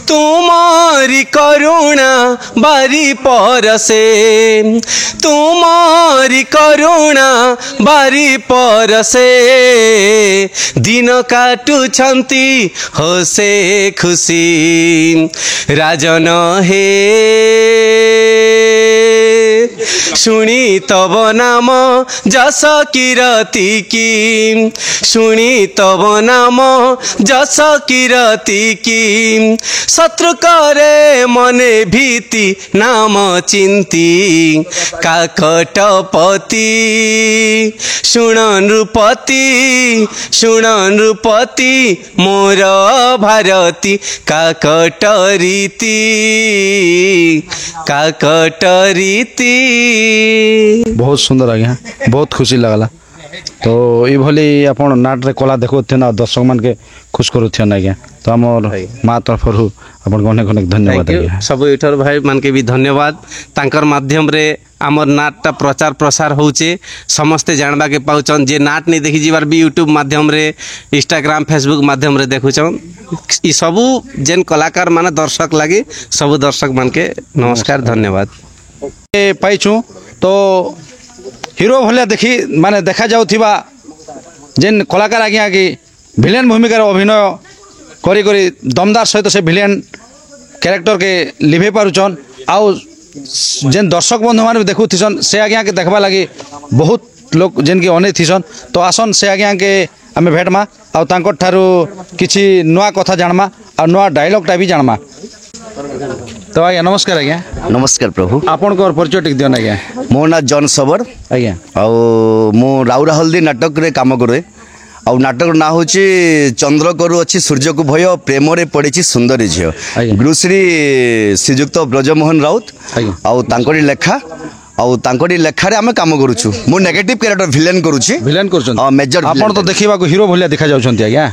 S8: तुम्हारी करुणा बारी परसे तुम्हारी करुणा बारी परसे दिन काटुछंती हसे खुशी राजन हे शुणी तब नाम जस किरती की शुणी तब नाम जस किरती की शत्रु करे मने भीति नाम चिंती काकटपति शुण नृपति मोर भारती काकट रीति
S2: बहुत सुंदर आज्ञा बहुत खुशी लगला तो ये भली आपण नाट रे कला देखुथे ना दर्शक मान के खुश करूथे ना आज्ञा तो हमर मां तरफ रु आपण अनेक अनेक धन्यवाद आज्ञा
S8: सब यूट्यूबर भाई मान के भी धन्यवाद तांकर माध्यम रे आमर नाटटा प्रचार प्रसार होचे समस्ते जानबा के पाउचन जे नाट नहीं देखि जीवार भी यूट्यूब माध्यम रे इंस्टाग्राम फेसबुक माध्यम रे देखुचन ई सबु जेन कलाकार माने दर्शक लागे सब दर्शक मान के नमस्कार धन्यवाद
S2: पाइछु तो हीरो भलिया देखी माने देखा जाउथिबा जेन कलाकार आज्ञा कि विलेन भूमिका अभिनय करी करी दमदार सहित से विलेन कैरेक्टर के लिभे पारुचन आउ जेन दर्शक बंधु मान देखुथिसन से आज्ञा के देखबा लगी बहुत लोग जेन के अने थिसन तो आसन से आज्ञा के आमे भेटमा आउ तांकर ठारू किछि नुआ कथा जानमा आ नुआ डायलॉगटा भी जानमा तो आज्ञा नमस्कार आज्ञा
S1: नमस्कार प्रभु
S2: आपनकर परिचय टिक दियन आज्ञा
S1: मो ना जॉन सबर
S2: आज्ञा
S1: आउ मो राउरा हल्दी नाटक रे काम करे आउ नाटक ना होची चंद्र करू अच्छी सूर्य को भय प्रेम रे पड़ी सुंदरी झील
S2: आज्ञा।
S1: गुरुश्री श्रीजुक्त ब्रजमोहन राउत
S2: आज्ञा।
S1: आउ तांकरी लेखा आउ तांकरी लेखा रे आमे काम करूछु मो नेगेटिव कैरेक्टर विलेन करूछि
S2: विलेन करछन
S1: मेजर
S2: आपण तो देखिबा को हीरो भलिया देखा जाउछन्ती आज्ञा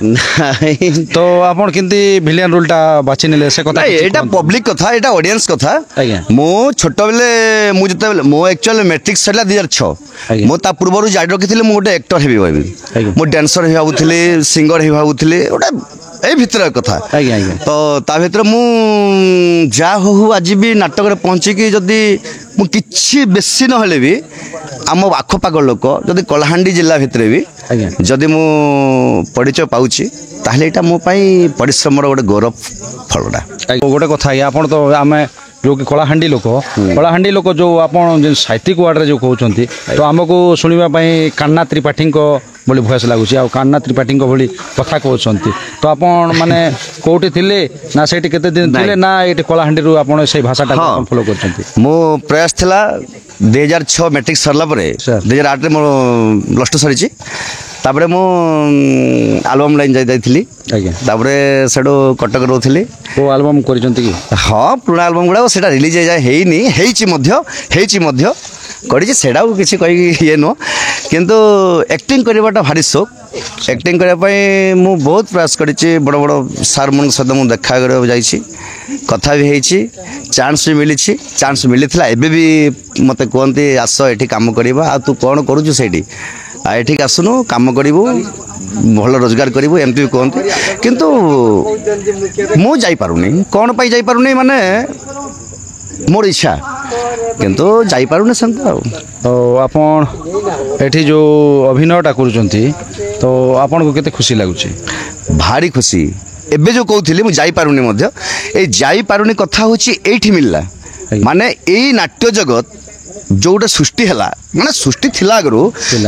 S2: तो आपण किंती विलेन रोलटा बाछि नेले से कथा
S1: नहीं एटा पब्लिक कथा एटा ऑडियंस कथा
S2: आज्ञा।
S1: मो छोट बेले मु जते मो एक्चुअली मैट्रिक सला 2006
S2: आज्ञा।
S1: मो ता पूर्वरु जाड रखिथिले मु गोटे एक्टर हेबी भाबी
S2: आज्ञा।
S1: मो डांसर हे भाबुथिले सिंगर हे भाबुथिले ओटा ଏଇ ଭିତରେ କଥା
S2: ଆଜ୍ଞା ଆଜ୍ଞା
S1: ତ ତା ଭିତରେ ମୁଁ ଯାହା ହଉ ଆଜି ବି ନାଟକରେ ପହଞ୍ଚିକି ଯଦି ମୁଁ କିଛି ବେଶୀ ନହେଲେ ବି ଆମ ଆଖପାଖ ଲୋକ ଯଦି କଳାହାଣ୍ଡି ଜିଲ୍ଲା ଭିତରେ ବି
S2: ଆଜ୍ଞା
S1: ଯଦି ମୁଁ ପରିଚୟ ପାଉଛି ତାହେଲେ ଏଇଟା ମୋ ପାଇଁ ପରିଶ୍ରମର ଗୋଟେ ଗୌରବ ଫଳଟା।
S2: ଗୋଟେ କଥା ଆଜ୍ଞା ଆପଣ ତ ଆମେ जो कि कलाहांडी लोक जो आप साहित्यिक वार्ड जो कहते तो आमको शुणापी कान्ना त्रिपाठी भली भयस लगुच आ कान्ना त्रिपाठी भली कथा कहते तो आप माने कौटी थिले ना से केते दिन थिले ना ये कलाहांडी आप से भाषाटा फॉलो कर
S1: मो प्रयास थिला 2006 मैट्रिक सरला 2008 मोर प्लस टू सरी तापरे मु एल्बम लाइन जाइली तापरे सेडो कटक रोथली
S2: ओ एल्बम करिसंती कि
S1: हाँ पुराना एल्बम गुड़ा सेटा रिलीज हेनी करी सेटा किसी कही ये नुह किंतु एक्टिंग करवाटा भारी शौक एक्टिंग करने मु बहुत प्रयास करी बड़ बड़ सार मन सहित मुझे देखा कर कथा भी होती चांस भी मिली चांस मिली एबे भी मत कहते आस ये कम करवा आ तू कौन करुचु से एठिक आसुनु कम करू भल रोजगार करूँ एमती भी कहते किंतु मु जापारुनी कौन पाई जापारुनी माने मोर इच्छा किंतु जापारुनी सेमता
S2: तो आपण एठी जो अभिनयटा करूचंती तो आपन को केते खुशी लागुची
S1: भारी खुशी एबे जो कहूली मुझे जापारुनी मध्य ए जापारुनी कथा होची एठी मिलला माने एई नाट्य जगत जोटा सृष्टि है माने सृष्टि थिला आगु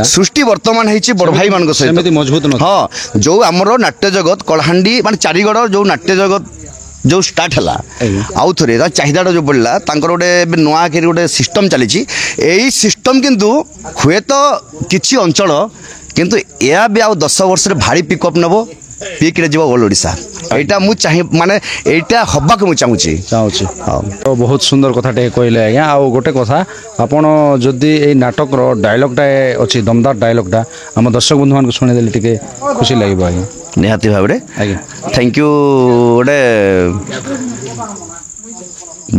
S1: सृष्टि वर्तमान है बड़ भाई मान सहित
S2: मजबूत
S1: हाँ जो आमर नाट्य जगत कलाहांडी माने चारिगड़ जो नाट्य जगत जो स्टार्ट है आउ थे चाहिदा जो बढ़ला गोटे नुआ कि गोटे सिस्टम चली यही सिस्टम किंतु हुए तो किसी अंचल किंतु या भी आ 10 वर्ष भारी पिकअप नब पीक रे जीव ऑल ओडिशा एटा मु चाहि माने एटा हब्बा को मु चाहूची
S2: तो बहुत सुंदर कथाटे कहले आज्ञा आ गोटे कथा आपण जदि ए नाटक रो डायलॉगटा अछि दमदार डायलॉगटा हम दर्शक बंधु मान को सुने देली टिके खुशी लागिबो आज्ञा
S1: निहाती भाबरे
S2: आज्ञा
S1: थैंक यू ओडे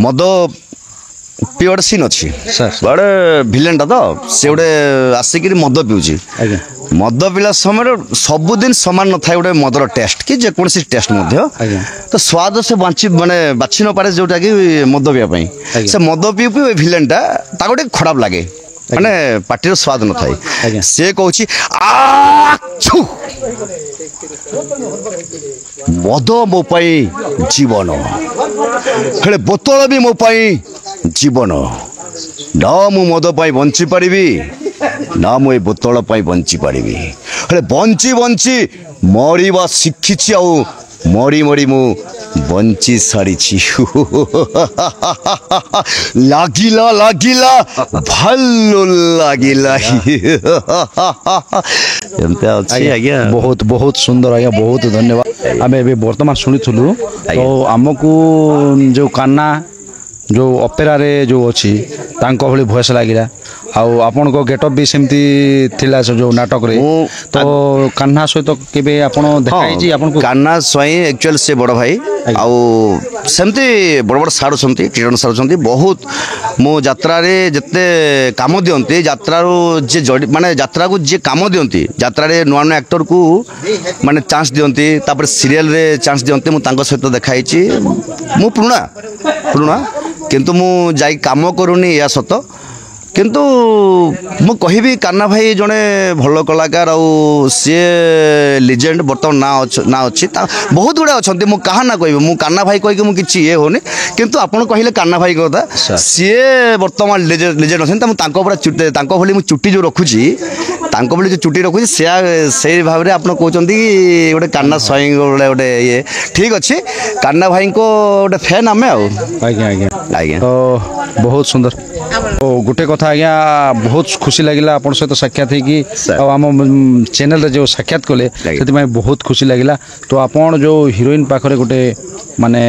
S1: मद पियोड सीन अच्छी बड़े भिलेनटा तो से गोटे आसिक मद पिऊची मद पिला समय सबुदिन सामान न था गोटे मदर टेस्ट कि जेकोसी टेस्ट तो स्वाद से बांची माने बाछि न पारे जोटा कि मद पिया से मद पिउ पिउ भिलेनटा ता गोटे खराब लगे माने पार्टी स्वाद न था से कहूँ मद मो जीवन हेले बोतल भी मो जीवन ना मु मद बंची पारिबी ना मु बोतल बंची पारिबी हेले बंची बंची मरिबा शिखिछि आ मरी मरी मु बंची सारिछि लागिला लागिला भलो लागिला एमते अछि आज्ञा
S2: बहुत बहुत सुंदर आज्ञा बहुत धन्यवाद आमे वर्तमान शुणुलु तो आमको जो कान्ना जो अपेरा रे जो अच्छी तांको भली भयस लागिला आउ आपण को गेटअप भी सेमती थिला जो नाटक रे तो कान्हा सहित केबे आपण देखाई जी आपण को
S1: कान्हा स्वयं एक्चुअल से बड़ भाई आउ सेमती बड़ बड़ सार छंती टीरन सार छंती बहुत मो यात्रा रे जत्ते काम दियंती यात्रा रो जे माने यात्रा को जे काम दियंती यात्रा रे नुआ नुआ एक्टर को माने चांस दियंती तापर सीरियल रे चांस दियंती मु तांको सहित देखाई छी मु पुरुना किंतु मु जाई काम करूनी या सत किंतु मु कहिबी कान्ना भाई जड़े भल कलाकार सी लिजेंड बर्तमान ना अच्छी बहुत गुड़ा अच्छा मुझे क्या ना कह मु कान्ना भाई कहीकि मुझे किसी ये होनी किंतु आपड़ कहले कान्ना भाई कथा सी बर्तमान लिजेंड अच्छा पूरा चुटी भली मुझे चुटी जो रखुची भली जो चुटी रखुची से भाव में आप कहते कि गोटे कान्ना स्वयं गोटे ये ठीक अच्छे कान्ना भाई को गोटे फैन आम
S2: आज्ञा आज्ञा
S1: आज्ञा
S2: तो बहुत सुंदर तो गोटे कथा आज्ञा बहुत खुशी लगिला आपण सहित साक्षात है आम चैनल रे जो साक्षात कले से बहुत खुशी लगिला तो आपण जो हिरोइन पाखरे गोटे माने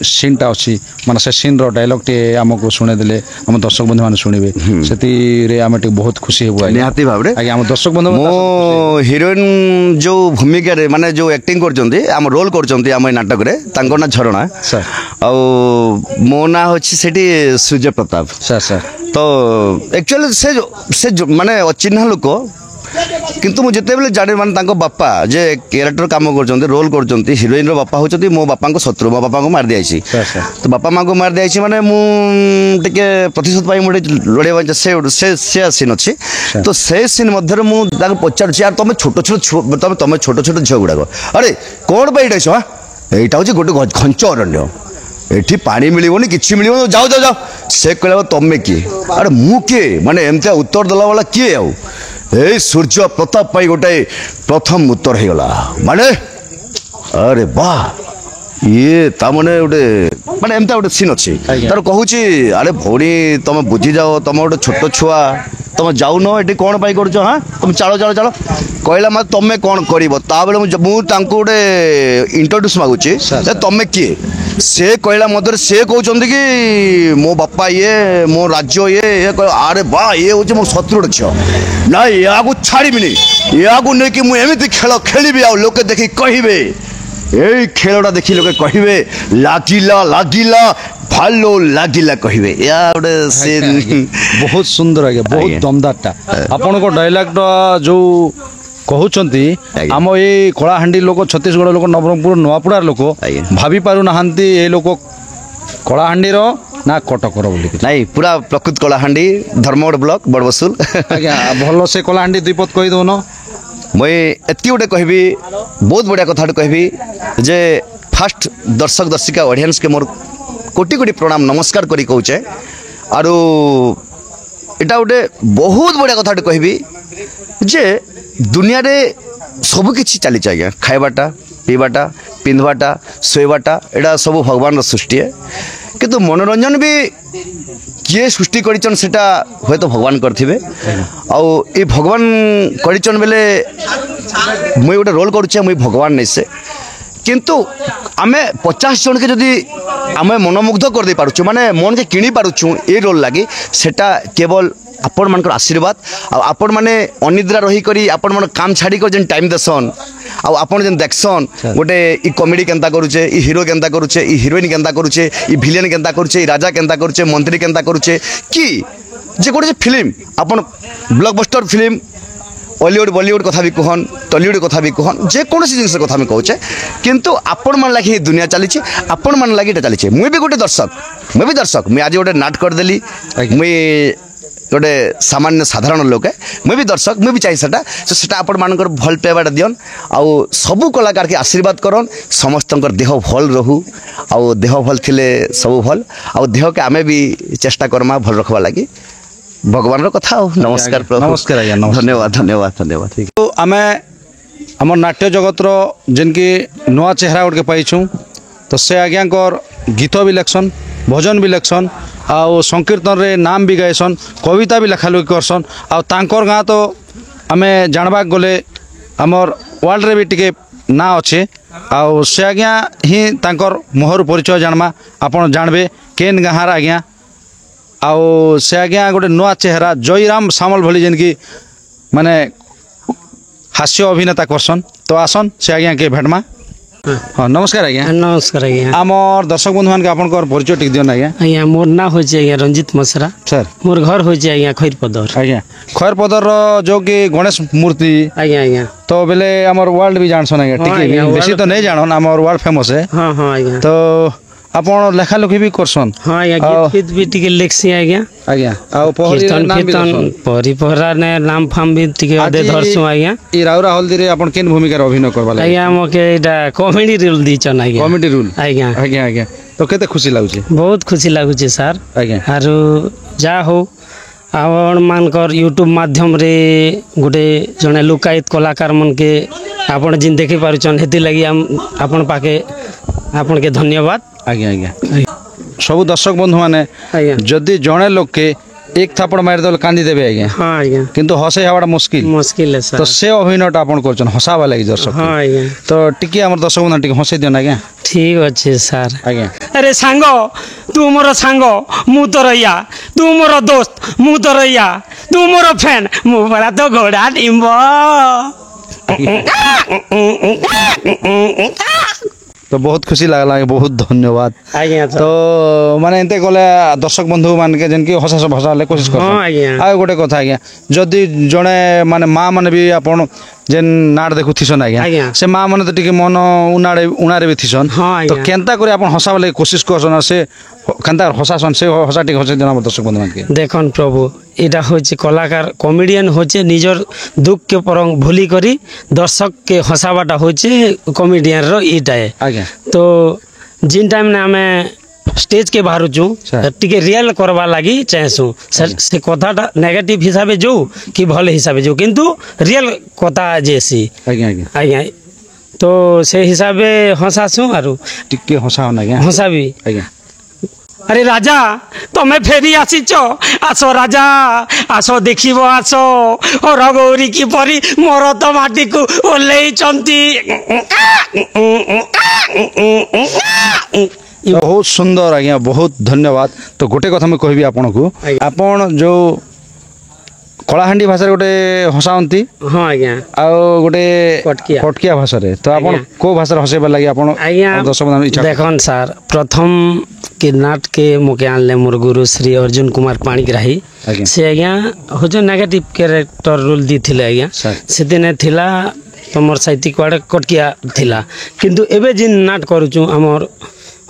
S2: सीनटा अच्छी माने से सीन रो डायलॉग टे आमको शुणे देले हम दर्शक बंधु माने शुणिबे सेति रे आमे टे बहुत खुशी हेबो
S1: निहाती भाव रे
S2: आज्ञा हम दर्शक बंधु
S1: मो हिरोइन जो भूमिका रे माने जो एक्टिंग करचंती हम रोल करचंती हम नाटक रे तांको ना झरणा आ मो ना होछि सेठी सूर्य प्रताप
S2: सर
S1: तो एक्चुअली से माने अचिन्हा लोक କିନ୍ତୁ ମୁଁ ଯେତେବେଳେ ଜାଣେ ମାନେ ତାଙ୍କ ବାପା ଯେ କ୍ୟାରେକ୍ଟର କାମ କରୁଛନ୍ତି ରୋଲ୍ କରୁଛନ୍ତି ହିରୋଇନ୍ର ବାପା ହେଉଛନ୍ତି ମୋ ବାପାଙ୍କ ଶତ୍ରୁ ମୋ ବାପାଙ୍କୁ ମାରି ଦିଆଯାଇଛି ତ ବାପା ମାଆଙ୍କୁ ମାରି ଦିଆଯାଇଛି ମାନେ ମୁଁ ଟିକେ ପ୍ରତିଶୋଧ ପାଇଁ ମୁଁ ଟିକେ ଲଢ଼େଇବା ସେ ସିନ୍ ଅଛି ତ ସେ ସିନ୍ ମଧ୍ୟରେ ମୁଁ ତାଙ୍କୁ ପଚାରୁଛି ଆର୍ ତମେ ଛୋଟ ଛୋଟ ଝିଅ ଗୁଡ଼ାକ ଆରେ କ'ଣ ପାଇଁ ଏଇଟା ହଁ ଏଇଟା ହେଉଛି ଗୋଟେ ଘଞ୍ଚ ଅରଣ୍ୟ ଏଠି ପାଣି ମିଳିବନି କିଛି ମିଳିବନି ଯାଅ ଯାଅ ଯାଅ ସେ କହିଲା ତମେ କିଏ ଆରେ ମୁଁ କିଏ ମାନେ ଏମିତିଆ ଉତ୍ତର ଦେଲା ବାଲା କିଏ ଆଉ ଏଇ ସୂର୍ଯ୍ୟ ପ୍ରତାପ ପାଇଁ ଗୋଟେ ପ୍ରଥମ ଉତ୍ତର ହେଇଗଲା ମାନେ ଆରେ ବା ଇଏ ତାମାନେ ଗୋଟେ ମାନେ ଏମିତିଆ ଗୋଟେ ସିନ୍ ଅଛି ତାର କହୁଛି ଆରେ ଭଉଣୀ ତମେ ବୁଝିଯାଅ ତମେ ଗୋଟେ ଛୋଟ ଛୁଆ ତମେ ଯାଉନ ଏଠି କ'ଣ ପାଇଁ କରୁଛ ହଁ ତମେ ଚାଳ ଚାଳ ଚାଳ କହିଲା ମାନେ ତମେ କ'ଣ କରିବ ତାବେଳେ ମୁଁ ତାଙ୍କୁ ଗୋଟେ ଇଣ୍ଟ୍ରୋଡ୍ୟୁସ୍ ମାଗୁଛି ତମେ କିଏ ସେ କହିଲା ମଧ୍ୟରେ ସେ କହୁଛନ୍ତି କି ମୋ ବାପା ଇଏ ମୋ ରାଜ୍ୟ ଇଏ ଆରେ ବା ଇଏ ହେଉଛି ମୋ ଶତ୍ରୁର ଝିଅ ନା ୟାକୁ ଛାଡ଼ିବିନି ୟାକୁ ନେଇକି ମୁଁ ଏମିତି ଖେଳ ଖେଳିବି ଆଉ ଲୋକେ ଦେଖି କହିବେ ଏଇ ଖେଳଟା ଦେଖି ଲୋକେ କହିବେ ଲାଗିଲା ଲାଗିଲା ভালো লাগিলা কহিবে ইয়া গোটে সিন
S2: বহুত সুন্দর আজ্ঞা বহুত দমদারটা আপনার ডায়লগটা যে কহুচন্তি আম এই কলাহান্ডি লোক ছত্তিশগড় লোক নবরঙ্গপুর নোয়াপড়ার লোক ভাবি পারু নাহান্তি এই লোক কলাহান্ডির না কটকর বলি
S1: নাই পুরা প্রকৃত কলাহান্ডি ধর্মগড় ব্লক বড়বসুল
S2: আজ্ঞা ভালো সে কলাহান্ডি দুইপদ কই দউন
S1: মুই এতি গোটে কহিবি বহুত বড়িয়া কথাটা কহিবি যে ফার্স্ট দর্শক দর্শিকা অডিয়েন্স কে মোর কোটি কোটি প্রণাম নমস্কার করি কହୁଛେ আরো এটা গোটে বহুত বড়িয়া কথাটা কহিবি যে দুনিয়ারে সবু কিছু চালিছে আজ্ঞা খাইবাটা পিবাটা পিন্ধবাটা শোইবাটা এটা সবু ভগবানর সৃষ্টি কিন্তু মনোরঞ্জন বি কিଏ সৃষ্টি করিছন সেটা হয়তো ভগবান করথিবে আও এই ভগবান করিছন বেলে মুই গোটে রোল করুছে মুই ভগবান নেইছে কিন্তু আমি 50 জনকে যদি আমি মনোমুগ্ধ করে পারছু মানে মনকে কিনি পারছু এই রোল লাগি সেটা কেবল আপন মানকর আশীর্বাদ আপন মানে অনিদ্রা রহি করি আপন মান কাম ছাড়ি করে যেন টাইম দেসন আপন যেন দেখসন গোটে ই কমেডি কেনতা করুছে ই হিরো কেনতা করুছে ই হিরোইন কেনতা করুছে ই ভিলেন কেনতা করুছে ই রাজা কেনতা করুছে মন্ত্রী কেনতা করুছে কি যে গোটে ফিল্ম আপন ব্লকবাস্টার ফিল্ম হলিউড বলিউড কথা বি কুহন টলিউড কথা বি কুহন যেকୌଣସି ଜିନିଷ କଥା আমি কହୁছে কিন্তু আপন মান লাগি দুনিয়া চালিছে আপন মান লাগি এটা চালিছে মুই বি গোটে দর্শক মুই আজ গোটে নাট করদেলি মুই গোটে সামান্য সাধারণ লোক মুই বি দর্শক মুই বি চাই সেটা আপন মানকর ভাল পাইবাটা দিয়ন আউ সবু কলাকারকে আশীর্বাদ করন সমস্তঙ্কর দেহ ভাল রহু আউ দেহ ভাল থিলে সবু ভাল আউ দেহকে আমি বি চেষ্টা করমা ভাল রখবা লাগি ভগবানর কথা নমস্কার
S2: নমস্কার আজ্ঞা
S1: ধন্যবাদ ধন্যবাদ ধন্যবাদ ঠিক
S2: আমি আমার নাট্য জগতর যেনকি নূয়া চেহারা গোটে পাইছু তো সে আজ্ঞাঙ্কর গীত বি লেখসন ভজন বি লেখসন আউ সংকীর্তনরে নাম বি গাইসন কবিতা বি লেখালেখি করসন আউ তাঙ্কর গাঁ তো আমি জাণবাক গলে আমার ওয়ার্ল্ডরে বি টিকে না অছে আউ সে আজ্ঞা হি তাঙ্কর মুহর পরিচয় জাণমা আপন জাণবে কেন গাঁর আজ্ঞা আউ সে আজ্ঞা গোটে নূয়া চেহারা জয়রাম সামল ভলি যেনকি মানে হাস্য অভিনেতা করসন তো আসন সে আজ্ঞা কে ভেটমা হ্যাঁ নমস্কার আজ্ঞা
S9: নমস্কার আজ্ঞা
S2: আমার দর্শক বন্ধু মানে আপনার পরিচয় টিক দিও আজ্ঞা
S9: আজ্ঞা মোর না হয়েছে আজ্ঞা রঞ্জিত মশরা
S2: স্যার
S9: মোর ঘর হয়েছে আজ্ঞা খৈরপদর
S2: আজ্ঞা খৈরপদর যে কি গণেশ মূর্তি
S9: আজ্ঞা আজ্ঞা
S2: তো বেলে আমার ওয়ার্ল্ড বি জানছন আজ্ঞা টিকে বেশি তো নেই জানন আমার ওয়ার্ল্ড ফেমস হে
S9: হ্যাঁ হ্যাঁ আজ্ঞা
S2: তো আপন লেখালেখি বি করছন
S9: হ্যাঁ আজ্ঞা গীত ফিত বি টিকে লেখছি আজ্ঞা
S2: আজ্ঞা আউ
S9: কীর্তন কীর্তন পরিপহরা নে নাম ফাম বি টিকে অদে ধরছু আজ্ঞা
S2: ই রাউরা হলদিরে আপন কেন ভূমিকার অভিনয় করবা লাগে
S9: আজ্ঞা মকে এটা কমেডি রোল দিছন আজ্ঞা
S2: কমেডি রোল
S9: আজ্ঞা
S2: আজ্ঞা আজ্ঞা তো কেতে খুশি লাগুছে
S9: বহুত খুশি লাগুছে স্যার
S2: আজ্ঞা
S9: আর যা হো আপন মানকর ইউट्यूब মাধ্যমরে গোটে জনে লুকায়িত কলাকার মনকে আপন জিন দেখি পারছন হেতি লাগি আপন পাকে আপনাকে ধন্যবাদ
S2: আজ্ঞা আজ্ঞা সবু দর্শক বন্ধু মানে
S9: আজ্ঞা
S2: যদি জনে লোককে এক থাপড় মারি দেলে কান্দি দেবে আজ্ঞা
S9: হ্যাঁ আজ্ঞা
S2: কিন্তু হসাই হওয়াটা মুশকিল
S9: মুশকিল স্যার
S2: তো সে অভিনয়টা আপন করছেন হসাবা লাগি দর্শক
S9: হ্যাঁ আজ্ঞা
S2: তো টিকি আমার দর্শক বন্ধু টিকে হসাই দিও না আজ্ঞা
S9: ঠিক আছে স্যার
S2: আজ্ঞা
S9: আরে সাঙ্গ তু মোর সাঙ্গ মু তোর ইয়া তু মোর দোস্ত মু তোর ইয়া তু মোর ফ্যান মু পড়া তো ঘোড়া ডিম্ব
S2: तो बहुत खुशी लागला बहुत धन्यवाद
S9: आज्ञा
S2: तो माने एंते गले दर्शक बंधु मान के जेन की हसा भाषा ले कोशिश कर
S9: हाँ आज्ञा
S2: आ गोटे कथा आज्ञा जदि जड़े माने माँ मैंने भी आपन जेन नाट देखु थीसन
S9: आज्ञा।
S2: आज्ञा से माँ मैंने तो टिके मन उनारे भी थीसन
S9: हाँ
S2: तो
S9: आज्ञा।
S2: केनता करे आपन हसा वाले कोशिश करसन से केनता हसासन से हसा टिके हसा देना दर्शक बंधु मान के
S9: देखन प्रभु এটা হচ্ছে কলাকার কমেডিয়ান হচ্ছে নিজের দুঃখকে পরং ভুলি করি দর্শক কে হসাবাটা হচ্ছে কমেডিয়ানর এইটাই
S2: आज्ञा
S9: তো जिन टाइम ने आमे स्टेज के बाहरुचु टिके रियल करवा लगी चाहसु से कथाटा नेगेटिव हिसाबे जो कि भल हिसाबे जो किंतु रियल कथा जेसी
S2: आज्ञा आज्ञा
S9: आज्ञा तो से हिसाबे हसासु आरु
S2: टिके हसा होना आज्ञा
S9: हसाबी
S2: आज्ञा
S9: अरे राजा तमे फेरी आसीच आस राजा आस देखिब आस रगौरी की परी मोर तो माटी को ओल्लैचंती
S2: बहुत सुंदर आज्ञा बहुत धन्यवाद तो गोटे कथा मैं कहबी आपन को आपन जो कलाहांडी भाषा गोटे हसांती
S9: हाँ आज्ञा
S2: आ गोटे
S9: कटकिया।
S2: कटकिया भाषा रे तो आपन को भाषा हसेबा लागि आपन
S9: आज्ञा
S2: दर्शक बंधु इच्छा
S9: देखन सर प्रथम के नाट के मुके आनले मोर गुरु श्री अर्जुन कुमार पाणिग्राही
S2: आज्ञा।
S9: से आज्ञा हो जो नेगेटिव कैरेक्टर रोल दी थिले आज्ञा
S2: सर।
S9: से दिने थिला तमर साहित्य कुआडे कटकिया थिला किंतु एबे जिन नाट करूछु हमर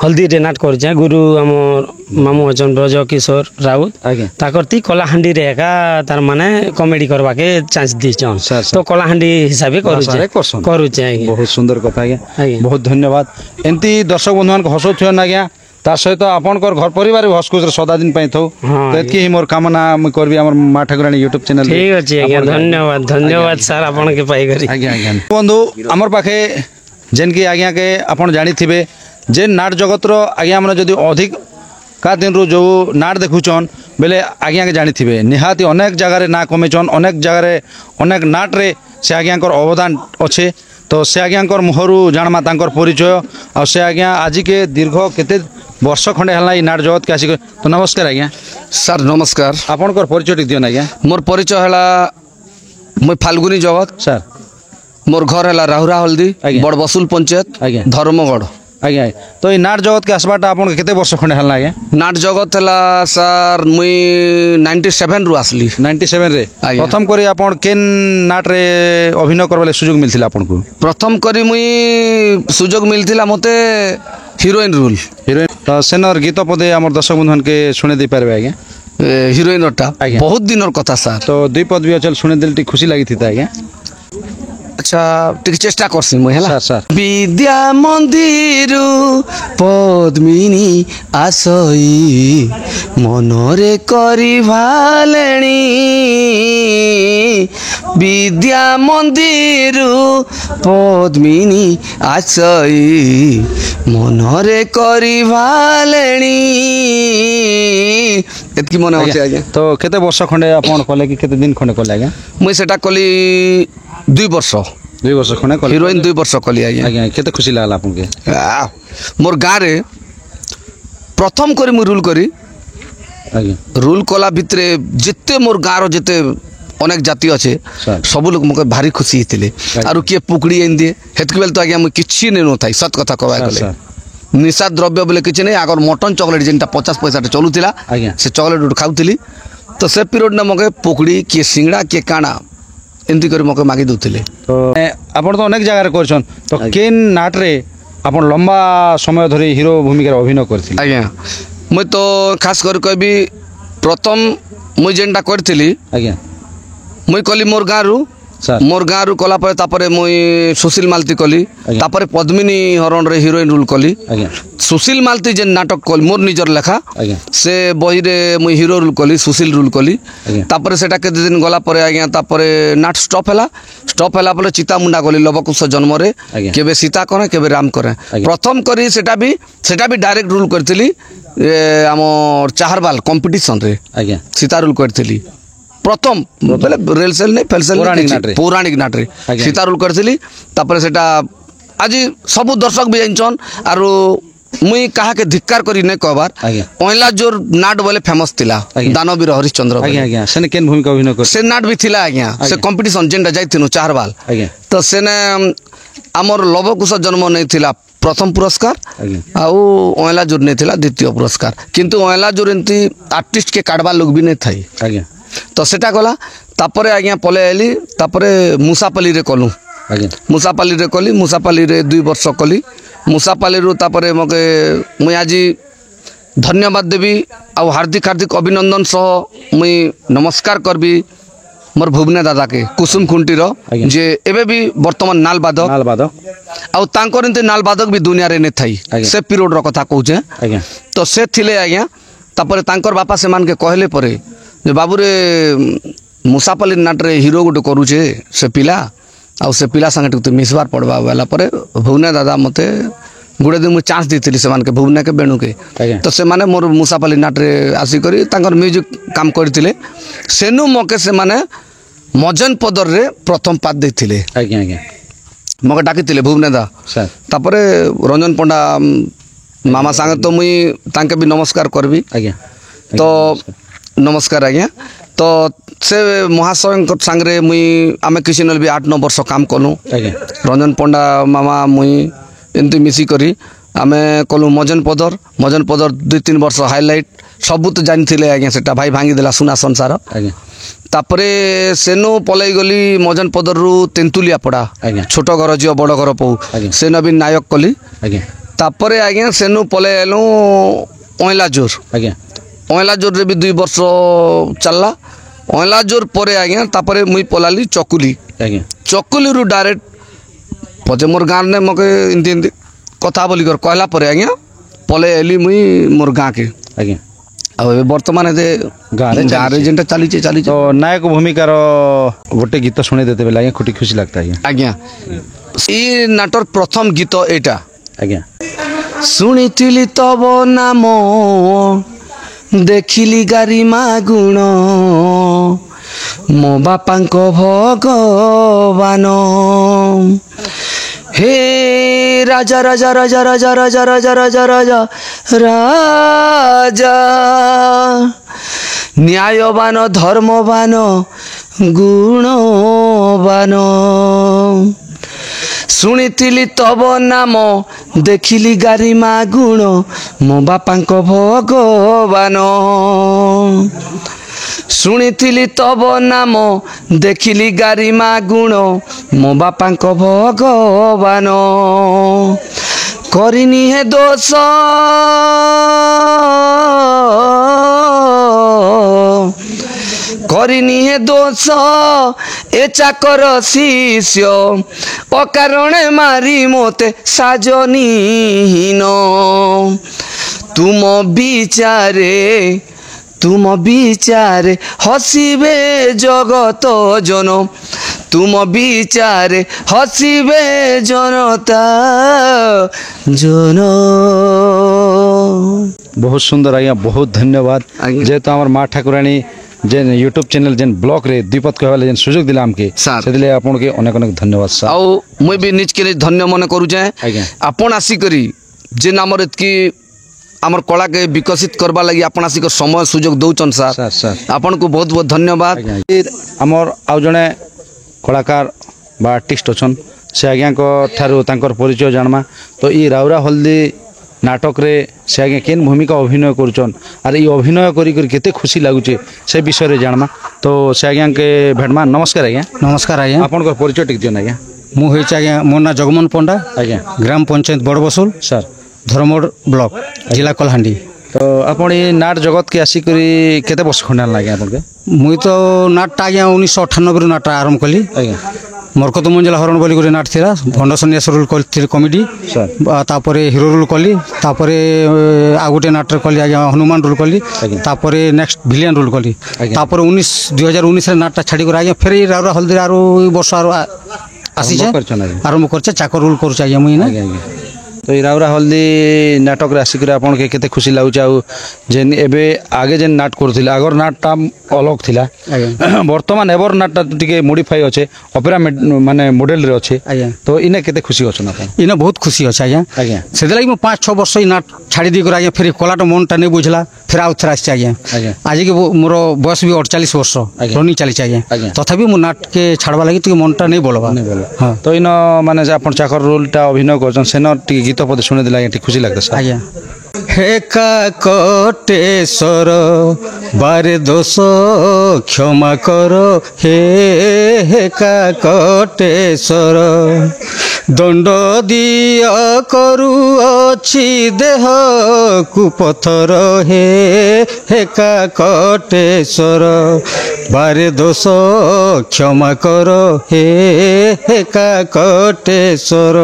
S9: हल्दी रे नाट करूछे गुरु हमर मामू अचन ब्रज किशोर राउत
S2: आज्ञा
S9: ताकरती कलाहांडी रे एका तार माने कॉमेडी करवा के चांस दिछन
S2: सर, सर।
S9: तो कलाहांडी हिसाबे
S2: भाषारे करसन।
S9: करूछे आज्ञा
S2: बहुत सुंदर कथा आज्ञा
S9: आज्ञा।
S2: बहुत धन्यवाद एंती दर्शक बंधु मान हसो थियन आज्ञा ता सहित आपनकर घर परिवार भी हसखुश सदा दिन पई थौ
S9: हाँ,
S2: तो एतकी ही मोर कामना मैं करबी हमर माँ ठाकुरानी यूट्यूब चैनल रे।
S9: ठीक अछि आज्ञा
S2: आपन-
S9: धन्यवाद धन्यवाद सर आपन के पाई करी
S2: आज्ञा आज्ञा बंधु आमर पाखे जेन की आज्ञा के आपन जानी थिबे जे नाट जगत रो आज्ञा माने जदि अधिक का दिन रो जो नाट देखुचन बेले आज्ञा के जानी थिबे निहाती अनेक जगह रे ना कमेचन अनेक जगह रे अनेक नाट रे से आज्ञाकर अवदान अच्छे तो से आज्ञाकर मुहरु जानमा तांकर परिचय आ से आज्ञा आज के दीर्घ केते वर्ष खंडे हला ई नाट जगत के आसी तो नमस्कार आज्ञा
S1: सर नमस्कार
S2: आपनकर परिचय टिक दियन आज्ञा
S1: मोर परिचय है मुई फाल्गुनी जगत
S2: सर
S1: मोर घर है राहुरा हल्दी
S2: आज्ञा।
S1: बड़ बसुल पंचायत
S2: आज्ञा।
S1: धर्मगढ़
S2: आज्ञा तो ई नाट जगत के आसबाटा आपन केते वर्ष खंडे हला आज्ञा
S1: नाट जगत है सर मुई 97 रु आसली
S2: 97 रे
S1: आज्ञा।
S2: प्रथम करी आपन केन नाट रे अभिनय करबाले सुযোগ मिलथिला आपन को
S1: प्रथम करी मुई सुजोग मिलथिला मते हिरोइन रोल
S2: हिरोइन तो सेनर गीत पदे हमर दर्शक बंधुन के सुने दे पारबे आज्ञा
S1: हिरोइन टा
S2: आज्ञा।
S1: बहुत दिन कथा सर
S2: तो दुई पद भी अचल सुने दिल टी खुशी लागी थी आज्ञा
S1: अच्छा टिक चेष्टा करसी मुई
S2: सर
S1: हला
S2: सर
S1: विद्या मंदिर पद्मिनी आसई मनरे करी भालेणी विद्या मंदिर पद्मिनी आसई मनरे करी भालेणी एतकी मन होचे आज्ञा
S2: तो केते वर्ष खंडे आपन कले कि केते दिन खंडे कले आज्ञा
S1: मुई सेटा कली 2 वर्ष
S2: 2 वर्ष खंडे कले
S1: हिरोइन 2 वर्ष कली आज्ञा
S2: आज्ञा केते खुशी लागला आपन के
S1: मोर गाँव रे प्रथम करी मुई रूल करी
S2: आज्ञा
S1: रूल कला भितरे जिते मोर गाँव जिते अनेक जाति अच्छे
S2: सर।
S1: सब लोग मके भारी खुशी होते आरु किए पुकड़ी आन दिए हेतक बेल तो आज्ञा मुई किछि नै न थाई सत कथा कहबा
S2: सर,
S1: गले
S2: सर।
S1: निशा द्रव्य बोले किछि नै आगर मटन चॉकलेट जेनटा 50 पैसा चलुतिला
S2: आज्ञा।
S1: से चॉकलेट खाउतिली तो से पीरियड ने मके पुकड़ी किए सिंगड़ा किए काना एंती करी मके मागी दउतिले
S2: तो आपन तो अनेक जगह रे करछन तो केन नाट रे आपन लंबा समय धरि हीरो भूमिका रे अभिनय करथिल
S1: आज्ञा मुई तो खास कर कहबी प्रथम मुई जेनटा करथिली
S2: आज्ञा
S1: मुई कली मोर गाँव
S2: सर।
S1: मोर गाँव कला तापर मुई सुशील मालती कली
S2: आज्ञा।
S1: तापर पद्मिनी हरण रे हिरोइन रोल कली
S2: आज्ञा
S1: सुशील मालती जेन नाटक कली मोर निजर लेखा
S2: आज्ञा
S1: से बही रे मुई हिरो रोल कली सुशील रोल कली
S2: आज्ञा।
S1: तापर सेटा केते दिन गला परे आज्ञा तापर नाट स्टॉप होला परे चिता मुंडा कली लवकुश जन्म रे
S2: आज्ञा।
S1: केबे सीता करे केबे राम करे
S2: आज्ञा।
S1: प्रथम करी सेटा भी डायरेक्ट रोल करथिली हमर चाहरबाल कंपटीशन रे
S2: आज्ञा
S1: सीता रोल करथिली प्रथम बोले रेलसेल नहीं फेलसेल
S2: पौराणिक नाट रे।
S1: पौराणिक नाट रे
S2: आज्ञा।
S1: सीता रोल करथिली तापर सेटा आज सब दर्शक भी जानछन आरो मुई कहा के धिक्कार करी नहीं कहबार
S2: आज्ञा।
S1: पहला जोर नाट बोले फेमस थिला
S2: आज्ञा।
S1: दानवीर हरिश्चंद्र बोले।
S2: आज्ञा आज्ञा सेने केन भूमिका अभिनय कर
S1: से नाट भी थिला आज्ञा से
S2: आज्ञा।
S1: कंपटीशन जेनटा जाइथिनु चारबाल
S2: आज्ञा
S1: तो सेने हमर लवकुश जन्म नहीं थिला प्रथम पुरस्कार आउ अयला जोर नहीं थिला द्वितीय पुरस्कार किंतु अयला जोर एमती आर्टिस्ट के काढ़वा लोग भी नहीं थाई
S2: आज्ञा
S1: तो सेटा गला तापरे आज्ञा पले आइली तापरे मुसापाली रे कलु
S2: आज्ञा
S1: मुसापाली रे कली मुसापाली रे 2 वर्ष कली मुसापाली रु तापरे मके मुई आज धन्यवाद देवी आ हार्दिक हार्दिक अभिनंदन सह मुई नमस्कार करबी मोर भुवने दादा के कुसुम खुंटीर जे एबे भी वर्तमान नाल बादक आउ तांकर एंते नाल बादक भी दुनिया रे ने थाई से पीरियड रो कथा कहूचे तो से थिले आज्ञा तापरे तांकर बापा से मान के कहले परे जे बाबू रे मुसापाली नाट रे हीरो गुटे करूचे से पिला आउ से पिला संगे तो मिसबार पड़वा वाला परे भुवने दादा मते गुड़े दिन मुझे चांस दी से के भुवने के बेणु के तो से माने मोर मुसापाली नाट रे आसिकरी तांकर म्यूजिक काम करथिले सेनु मके से माने मजन पदर रे प्रथम पाद देथिले
S2: आज्ञा आज्ञा
S1: मके डाकिथिले भुवने दा
S2: सर
S1: तापरे रंजन पंडा मामा संगे तो मुई तांके भी नमस्कार करबी
S2: आज्ञा
S1: तो नमस्कार आज्ञा तो से महाशय सांगे मुई आमे किसी नल भी 8-9 वर्ष काम कलु रंजन पंडा मामा मुई एमती मिसी करी आमे कलु मजन पदर 2-3 वर्ष हाईलाइट सबू तो जानी थिले आज्ञा सेटा भाई भांगी देला सुना संसार तापरे सेनु पलई गली मजन पदर रु तेंतुलिया पड़ा छोट घर झियो बड़ घर पौ सेन भी नायक कली तापरे आज्ञा सेनु पलई आलु अयला जोर अयला जोर रे भी 2 वर्ष चलला अयला जोर परे आज्ञा तापरे मुई पलाली चकुली चकुली रु डायरेक्ट पचे मोर गाँव ने मके इनती कथा बोली कर कहला परे आज्ञा पले एली मुई मोर गाँ के
S2: आज्ञा
S1: आ वर्तमान ए गाँव रे जेंटा चली
S2: तो नायक भूमिकार गोटे गीत शुणी देते बेले आज्ञा खुटी खुशी लगता है
S1: आज्ञा ई नाटर प्रथम गीत एटा
S2: आज्ञा
S1: शुणिथिली तब नाम देखिली गारिमा गुण मो बापांक भगवान हे राजा राजा राजा राजा राजा राजा राजा राजा राजा न्यायवान धर्मवान गुणवान शुणिथिली तब नाम देखिली गारिमा गुण मो बापांक भगवान शुणिथिली तब नाम देखिली गारिमा गुण मो बापांक भगवान करिनी हे दोष करिनी हे दोष ए चाकर शिष्य अकारणे मारी मोते साजनीहीन तुम विचारे हसिबे जगत जन तुम विचारे हसिबे जनता जन।
S2: बहुत सुंदर आज्ञा बहुत धन्यवाद जेहेतु आम माँ ठाकुराणी जेन यूट्यूब चैनल जेन ब्लॉग रे दीपक कहवाले जेन सुযোগ दिला हमके सेदिले आपन के अनेक अनेक धन्यवाद सर
S1: आउ मुई भी निज के धन्य मन करू जाए आपन आसी करी जे नामर एतकी आमर कला के विकसित करबा लगी आपन आसी समय सुযোগ दउचन सर आपन को बहुत बहुत धन्यवाद।
S2: आमर आउ जने कलाकार बा आर्टिस्ट अछन से आज्ञा को थारु तांकर परिचय जानमा तो ई राउरा हल्दी नाटक रे से आज्ञा केन भूमिका अभिनय करुचन आर ई अभिनय करी करी केते खुशी लागुचे से विषय रे जानमा तो से आज्ञा के भेटमा नमस्कार आज्ञा।
S7: नमस्कार आज्ञा
S2: आपन को परिचय टिक दियन आज्ञा।
S7: मु होइछ आज्ञा मोर ना जगमोहन पंडा
S2: आज्ञा
S7: ग्राम पंचायत बड़बसुल
S2: सर
S7: धर्मोड़ ब्लॉक जिला कलाहांडी।
S2: तो आपण ई नाट जगत के आसी करी केते वर्ष खंडा लागे आपन के
S7: मुई तो नाटटा आज्ञा 1998 रु नाट आरंभ कली
S2: आज्ञा
S7: मरकत मंजला हरण बोली गोटे नाट थिला भंड सन्यास रोल कली कमेडी तापरे हिरो रोल कली तापरे आ गोटे नाट कली आज्ञा हनुमान रोल कली तापरे नेक्स्ट विलियन रोल कली तापरे 2019 रे नाटटा छाड़ी कर आज्ञा फेर राउरा हल्दी आरो वर्ष आरो आसी छे आरंभ करछे चाकर रोल करछ आज्ञा मुई ना
S2: तो ई राउरा हल्दी नाटक रे आसी कर आपन के केते खुशी लागुछ आ जेन एबे आगे जेन नाट करथिला आगर नाटटा अलग थिला वर्तमान एबर नाटटा टिके मॉडिफाई अछि ओपेरा माने मॉडल रे अछि तो इने केते खुशी अछन आपन
S7: इने बहुत खुशी अछि आज्ञा सेदे लागि म 5-6 वर्ष ई नाट छाड़ी दी कर आज्ञा फेर कलाटा मनटा नै बुझला फिर आउ थरा आछि आज्ञा आज के मोर बयस भी 48 वर्ष रनिंग चली आज्ञा तथापि मु नाट के छाड़बा लागि टिके मनटा नै बोलबा हां
S2: तो इन माने आपन चाकर रोलटा अभिनय करछन सेन टिके गीत पद शुणी देला आज्ञा खुशी लगता सर
S4: आज्ञा
S5: हेका कोटेश्वर बारे दोष क्षमा कर हे हेका कोटेश्वर दंड दिया करू अछि देह कुपथर हे हेका कोटेश्वर बारे दोष क्षमा कर हे हेका कोटेश्वर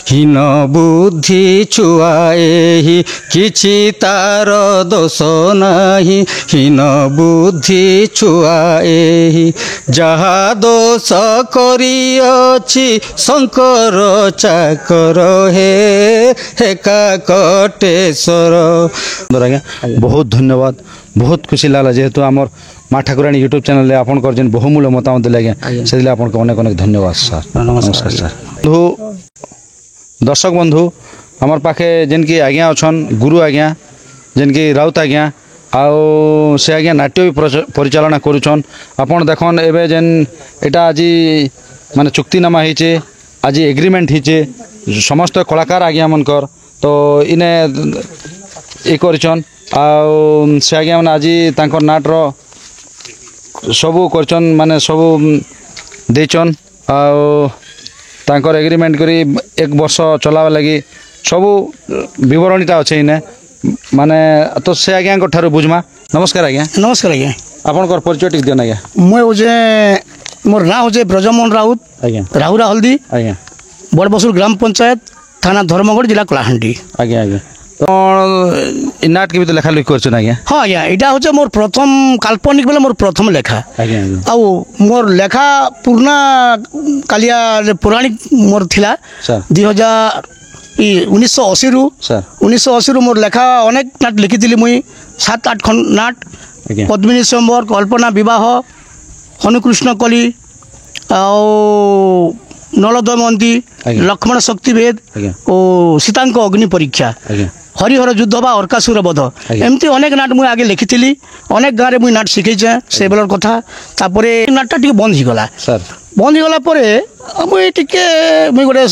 S5: हीन बुद्धि छुआए किछि तार दोष नाही हीन बुद्धि छुआए जहा दोष करिअछि शंकर चाकर हे हेका कोटेश्वर
S2: आज्ञा बहुत धन्यवाद बहुत खुशी लागला जेहेतु आमर माँ ठाकुराणी यूट्यूब चैनल आपंकर जेन बहुमूल्य मतामत देले आज्ञा से आपको अनेक अनेक धन्यवाद सर नमस्कार सर बंधु दर्शक बंधु आमर पाखे जेन की आज्ञा अच्छन गुरु आज्ञा जेन की राउत आज्ञा आउ से आज्ञा नाट्य भी परिचालना करुछन आपन देखन एबे जेन एटा आज माने चुक्तिनामा होइचे आज एग्रीमेंट होइचे समस्त कलाकार आज्ञा मनकर तो इने ये करछन आउ से आज्ञा माने आज तांकर नाटर सबू करछन माने सबू देचन आउ तांकर एग्रीमेंट करी एक वर्ष चलावा लगी सबू विवरणीटा अच्छे इने माने तो से आज्ञा ठार बुझमा नमस्कार आज्ञा
S4: नमस्कार आज्ञा
S2: आपनकर परिचय टिक दियन आज्ञा
S4: मुझे होचे मोर ना होचे ब्रजमोहन राउत
S2: आज्ञा
S4: राहुरा हल्दी
S2: आज्ञा
S4: बड़बसुर ग्राम पंचायत थाना धर्मगढ़ जिला कलाहांडी
S2: आज्ञा आज्ञा तो इ नाट के भी तो लेखा लिख करछन आज्ञा
S4: हाँ आज्ञा यहाँ होचे मोर प्रथम काल्पनिक बेले मोर प्रथम लेखा
S2: आज्ञा आज्ञा
S4: आउ मोर लेखा पुराना कालिया पौराणिक मोर थिला
S2: सर
S4: 1980 रु
S2: सर
S4: 1980 रु मोर लेखा अनेक नाट लिखिथिली मुई 7-8 खंड नाट
S2: आज्ञा
S4: पद्मिनी स्वयंवर कल्पना विवाह हनुकृष्ण कली आउ नलदमयंती
S2: आज्ञा।
S4: लक्ष्मण शक्तिभेद
S2: आज्ञा।
S4: और सीतांक अग्नि परीक्षा
S2: आज्ञा
S4: हरिहर युद्ध बा अर्कासुर बध एमती अनेक नाट मुझे आगे लिखी अनेक गाँव में नाट शिखेचे से बेलर कथा तापर नाटा टी बंद होगला
S2: सर
S4: बंद होगला मुझे टे गोटे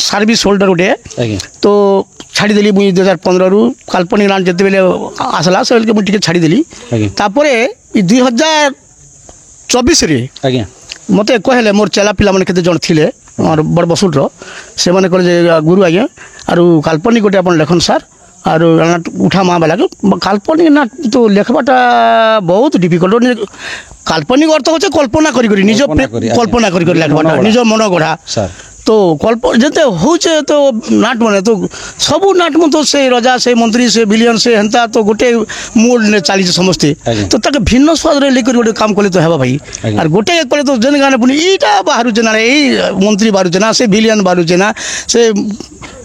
S4: सर्विस होल्डर गोटे
S2: आज्ञा
S4: तो छाड़देली मुई 2015 रु काल्पनिक नाट जिते बेले आसला से मुझे छाड़देली
S2: आज्ञा
S4: तापर 2024 रे
S2: आज्ञा
S4: मत कहले मोर चेला पिला मैंने केते जन थिले और बड़ बसुर से मैंने कहले गुरु आज्ञा आरु काल्पनिक गोटे अपन लेखन सार आरु नाट उठा माँ बेला काल्पनिक नाट तो लेखबाटा बहुत डिफिकल्ट काल्पनिक अर्थ होचे कल्पना करी निज कल्पना करी लेखबाटा निज मन गढ़ा
S2: सर
S4: तो जते होचे तो नाट माने तो सबू नाट में तो से राजा से मंत्री से विलियन से हेंता तो गोटे मोड ने चली समस्ते तो ताके भिन्न स्वाद रे लेकर गोटे काम कले तो हेबा भाई और गोटे एक तो जन गाने पुनी ईटा बाहरु जना ए मंत्री बाहरु जना से विलियन बाहरु जना से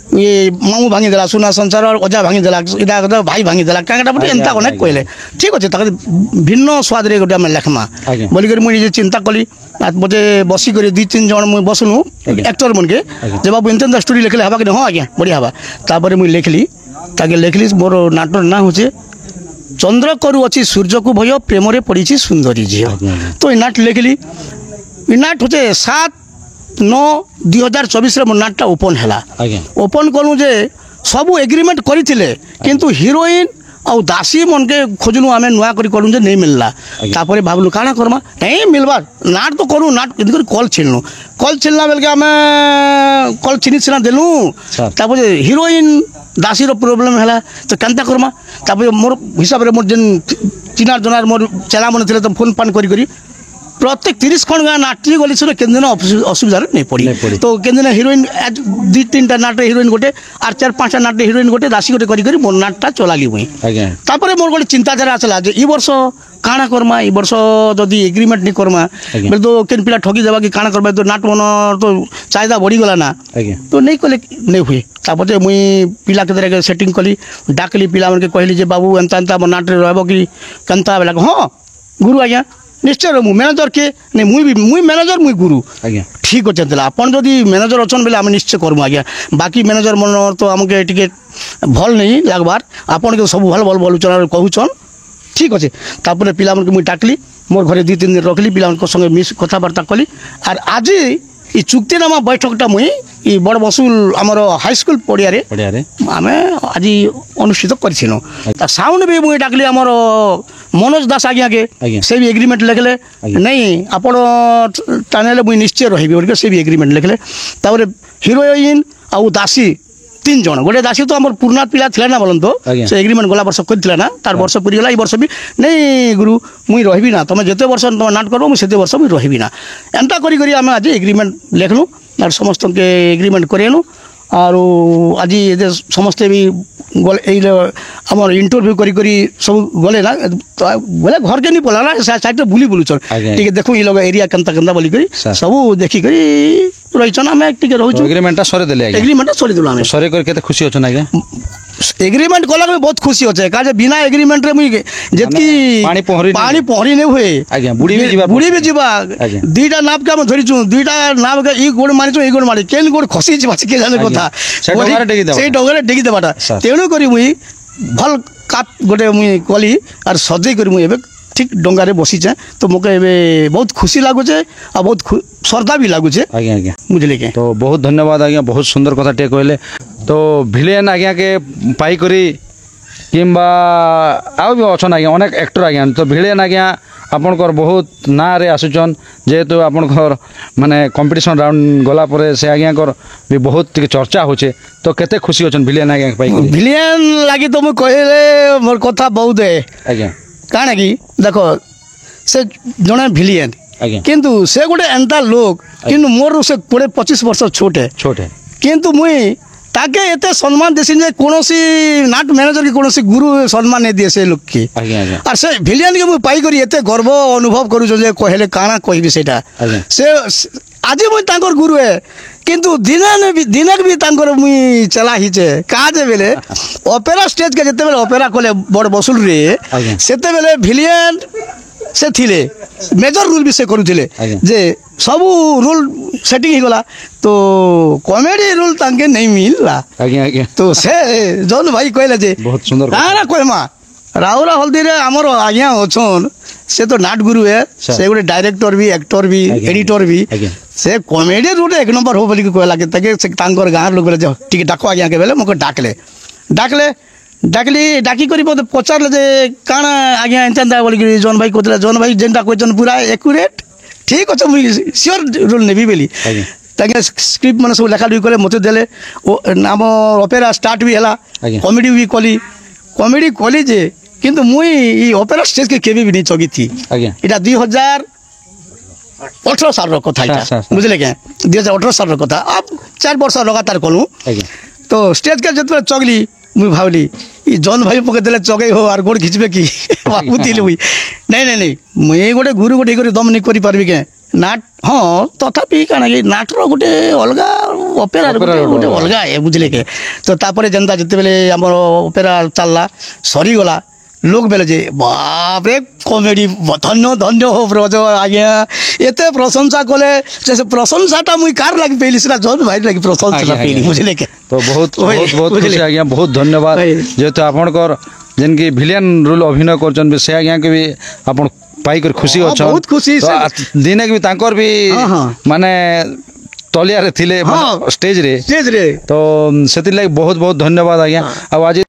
S4: ये मामू भांगी देला सुना संसार और अजा भांगी देला इदा कदा भाई भांगी देला कांगटा बटे एंता कोने कहले ठीक अछि ताके भिन्न स्वाद रे गोटे हम लेखमा बोली कर मुई जे चिंता कली आज बजे बसी कर 2-3 जन मुई बसनु एक्टर मन के जे बाबू इंतन स्टोरी लिखले हबा के हां आज्ञा बढ़िया हबा तापर मुई लिखली ताके लिखली मोर नाटक ना होचे चंद्र करू अछि सूर्य को भय प्रेम रे पड़ी छी सुंदरी झियो तो ई नाट लिखली ई नाट होचे 7/9/2024 रे मोर नाटटा ओपन हैला ओपन कलु जे सबू एग्रीमेंट करथिले किंतु हीरोइन और दासी मन के खोजलु आमे नुआ करी कलु जे नहीं मिलला तापर भाबलु काना करमा नहीं मिलबार नाट तो करू नाट इनकर कॉल छिलना बेल के आमे कॉल चिनी छिना देलु तापर हीरोइन दासी रो प्रॉब्लम हैला तो केनता करमा तापर मोर हिसाब रे मोर जन चिनार जनार मोर चला मन थिले तो फोन पान करी करी प्रत्येक 30 खंड गाँ नाट्री गली से केन असुविधा नहीं पड़ी तो केन हिरोइन 2-3टा नाट हिरोइन गोटे और 4-5टा नाट हिरोइन गोटे दासी गोटे करी मोर नाटटा चलाली मुई तापर मोर गोटे चिंताधारा आसला जे ई वर्ष काना करमा ई वर्ष जदि एग्रीमेंट नहीं करमा बेले तो केन पिला ठगी देबा कि काना करबा तो नाट मन तो चाहिदा बढ़ी गला ना तो नहीं कले नहीं हुए तापर मुई पिला के सेटिंग कली डाकली पिला मन के कहली जे बाबू एंता एंता नाट रे रहबो कि केनता बेला हां गुरु आज्ञा निश्चय मु मैनेजर के नहीं मुई मैनेजर मुई गुरु आज्ञा ठीक अच्छे आपन जदि मैनेजर अच्छन बेले आम निश्चय करमु आज्ञा बाकी मैनेजर मन तो आमके टिके भल नहीं लागबार आपन के सब भल भल बोलुचन कहूचन ठीक अच्छे तापर पिला मन के मुई डाकली मोर घरे 2-3 दिन रखली पिला संगे मिस कथबार्ता कली और आज
S10: ଇ ଚୁକ୍ତିନାମା ବୈଠକଟା ମୁଇଁ ଇ ବଡ଼ ବସୁଲ ଆମର ହାଇସ୍କୁଲ ପଡ଼ିଆରେ ଆମେ ଆଜି ଅନୁଷ୍ଠିତ କରିଥିଲୁ ତା ସାଉଣ୍ଡ ବି ମୁଇଁ ଡାକଲି ଆମର ମନୋଜ ଦାସ ଆଜ୍ଞାକେ ସେ ବି ଏଗ୍ରିମେଣ୍ଟ ଲେଖିଲେ ନାଇଁ ଆପଣ ଚ୍ୟାନେଲରେ ମୁଇଁ ନିଶ୍ଚୟ ରହିବି ବୋଲିକି ସେ ବି ଏଗ୍ରିମେଣ୍ଟ ଲେଖିଲେ ତାପରେ ହିରୋଇନ୍ ଆଉ ଦାସୀ 3 ଜଣ ଗୋଟେ ଦାସୀ ତ ଆମର ପୁରୁଣା ପିଲା ଥିଲା ନା ବୋଲନ୍ତ ସେ ଏଗ୍ରିମେଣ୍ଟ ଗଲା ବର୍ଷ କରିଥିଲା ନା ତାର ବର୍ଷ ପୁରିଗଲା ଏଇ ବର୍ଷ ବି ନାଇଁ ଗୁରୁ ମୁଇଁ ରହିବି ନା ତମେ ଯେତେ ବର୍ଷ ତମେ ନାଟ করব ମୁଁ ସେତେ ବର୍ଷ ମୁଇଁ ରହିବି না ଏନ୍ତା କରି କରି ଆମେ ଆଜି ଏଗ୍ରିମେଣ୍ଟ ଲେଖଲୁ আর ସମସ୍ତকে এগ্রিমেন্ট করেনু আর আজি সমস্তে বি গলে এই আমার ইন্টরভিউ করি করি সব গলে না বলে ঘরকে নি পলা না সাইডে বুলি বুলুছন টিকে দেখু ই লোক এরিয়া কেনতা কেনতা বলি করি সব দেখি করি রইছন আমি টিকে রহুছু
S2: এগ্রিমেন্টটা সরে দেলে আগে
S10: এগ্রিমেন্টটা সরে দিলু আমি
S2: সরে করে কেতে খুশি হছন আগে
S10: एग्रीमेंट कला में बहुत खुशी होचे काजे बिना एग्रीमेंट रे मुई जेतकी पानी पहरी ने हुए
S2: आज्ञा बुड़ी
S10: भी जीवा दुईटा नाव के हम धरिछु दुईटा नाव के ई गोड़ मारिछु ई गोड़ मारि केन गोड़ खसी जीवा के जाने कथा से डगरे डेगी देबाटा तेणु करी मुई भल काप गोटे मुई कली आर सजे करी मुई एबे ठीक डंगारे बसीचे तो मोके एबे बहुत खुशी लागुचे आ बहुत श्रद्धा भी लागुचे
S2: आज्ञा आज्ञा
S10: बुझले के
S2: तो बहुत धन्यवाद आज्ञा बहुत सुंदर कथा टे कहले तो भिलेन आज्ञा के पाई करी किंबा आउ भी अछन आज्ञा अनेक एक्टर आज्ञा तो भिलेन आज्ञा आपनकर बहुत ना रे आसुचन जेहेतु आपनकर माने कंपटीशन राउंड गला परे से आज्ञा कर भी बहुत चर्चा होचे तो केते खुशी होचन भिलेन आज्ञा पाई करी
S10: भिलेन लागी तो मैं कहले मोर कथा बहुत है
S2: आज्ञा
S10: काना कि देखो से जने भिलियन किंतु से गोटे एंता लोग किंतु मोर से 20-25 वर्ष छोटे किंतु मुई ताके एते सम्मान देसी जे कोनोसी नाट मैनेजर की कोनोसी गुरु सम्मान नहीं दिए से लोग की और से भिलियन के मुई पाई करी एते गर्व अनुभव करू जे कहले काना कहबी सेटा से आज मुई तांकर गुरु है किंतु दिनक भी तांकर मुई चला हिचे काजे बेले ओपेरा स्टेज के जते बेले ओपेरा कोले बड़ बसुल रे सेते बेले भिलियन से थिले मेजर रूल भी से करूथिले जे सब रूल सेटिंग ही गला तो कॉमेडी रूल तांके नहीं मिलला
S2: आज्ञा
S10: तो से जन भाई कहले जे
S2: बहुत सुंदर
S10: काना कहमा राउरा हल्दी रे हमर आज्ञा ओछन से तो नाट गुरु है से गोटे डायरेक्टर भी एक्टर भी एडिटर भी से कॉमेडी रूल 1 नंबर हो बोली कहला के ताके से तांकर गाँव लोग बोले ठीक डाको आज्ञा के बेले मको डाकली डाकी करी मत पचारले जे काना आज्ञा एंता बोली जन भाई कहतले जन भाई जेनटा कहछन पूरा एक्यूरेट ठीक अछि मुई श्योर रूल नेबी बेली ताके स्क्रिप्ट मन सब लेखा लुई करे मते देले ओ नाम ओपेरा स्टार्ट भी हला कॉमेडी भी कॉमेडी कली जे किंतु मुई ई ओपेरा स्टेज के केबी भी नहीं चगी थी एटा 2018 साल रो कथा इटा बुझले के 2018 साल रो कथा अब 4 वर्ष लगातार कलु तो स्टेज के जतबे चगली मुई भावली ई जन भाई पके देले चगे हो आर गोड़ खिचबे की बाबू दिले मुई नहीं मुई गोटे गुरु गोटे करी दम नहीं करी पारबी के नाट हाँ तथापि काना कि नाटर गोटे अलगा ओपेरा गोटे अलगा है बुझले के तो तापरे जनता जते बेले हमर ओपेरा चलला सरी गला लोग बेले जे बाप रे कॉमेडी धन्य हो ब्रज आज्ञा एते प्रशंसा कले जैसे प्रशंसाटा मुई कार लागी पेली सिना जन भाई लागी प्रशंसा पेली बुझले के
S2: तो बहुत खुशी आज्ञा बहुत धन्यवाद जेतो आपनकर जिनकी भिलियन रोल अभिनय करछन से आज्ञा के भी आपन पाई कर खुशी होछन
S10: बहुत खुशी
S2: तो दिने के भी तांकर भी माने तलिया रे थिले स्टेज रे तो सेति लागि बहुत धन्यवाद आज्ञा अब आज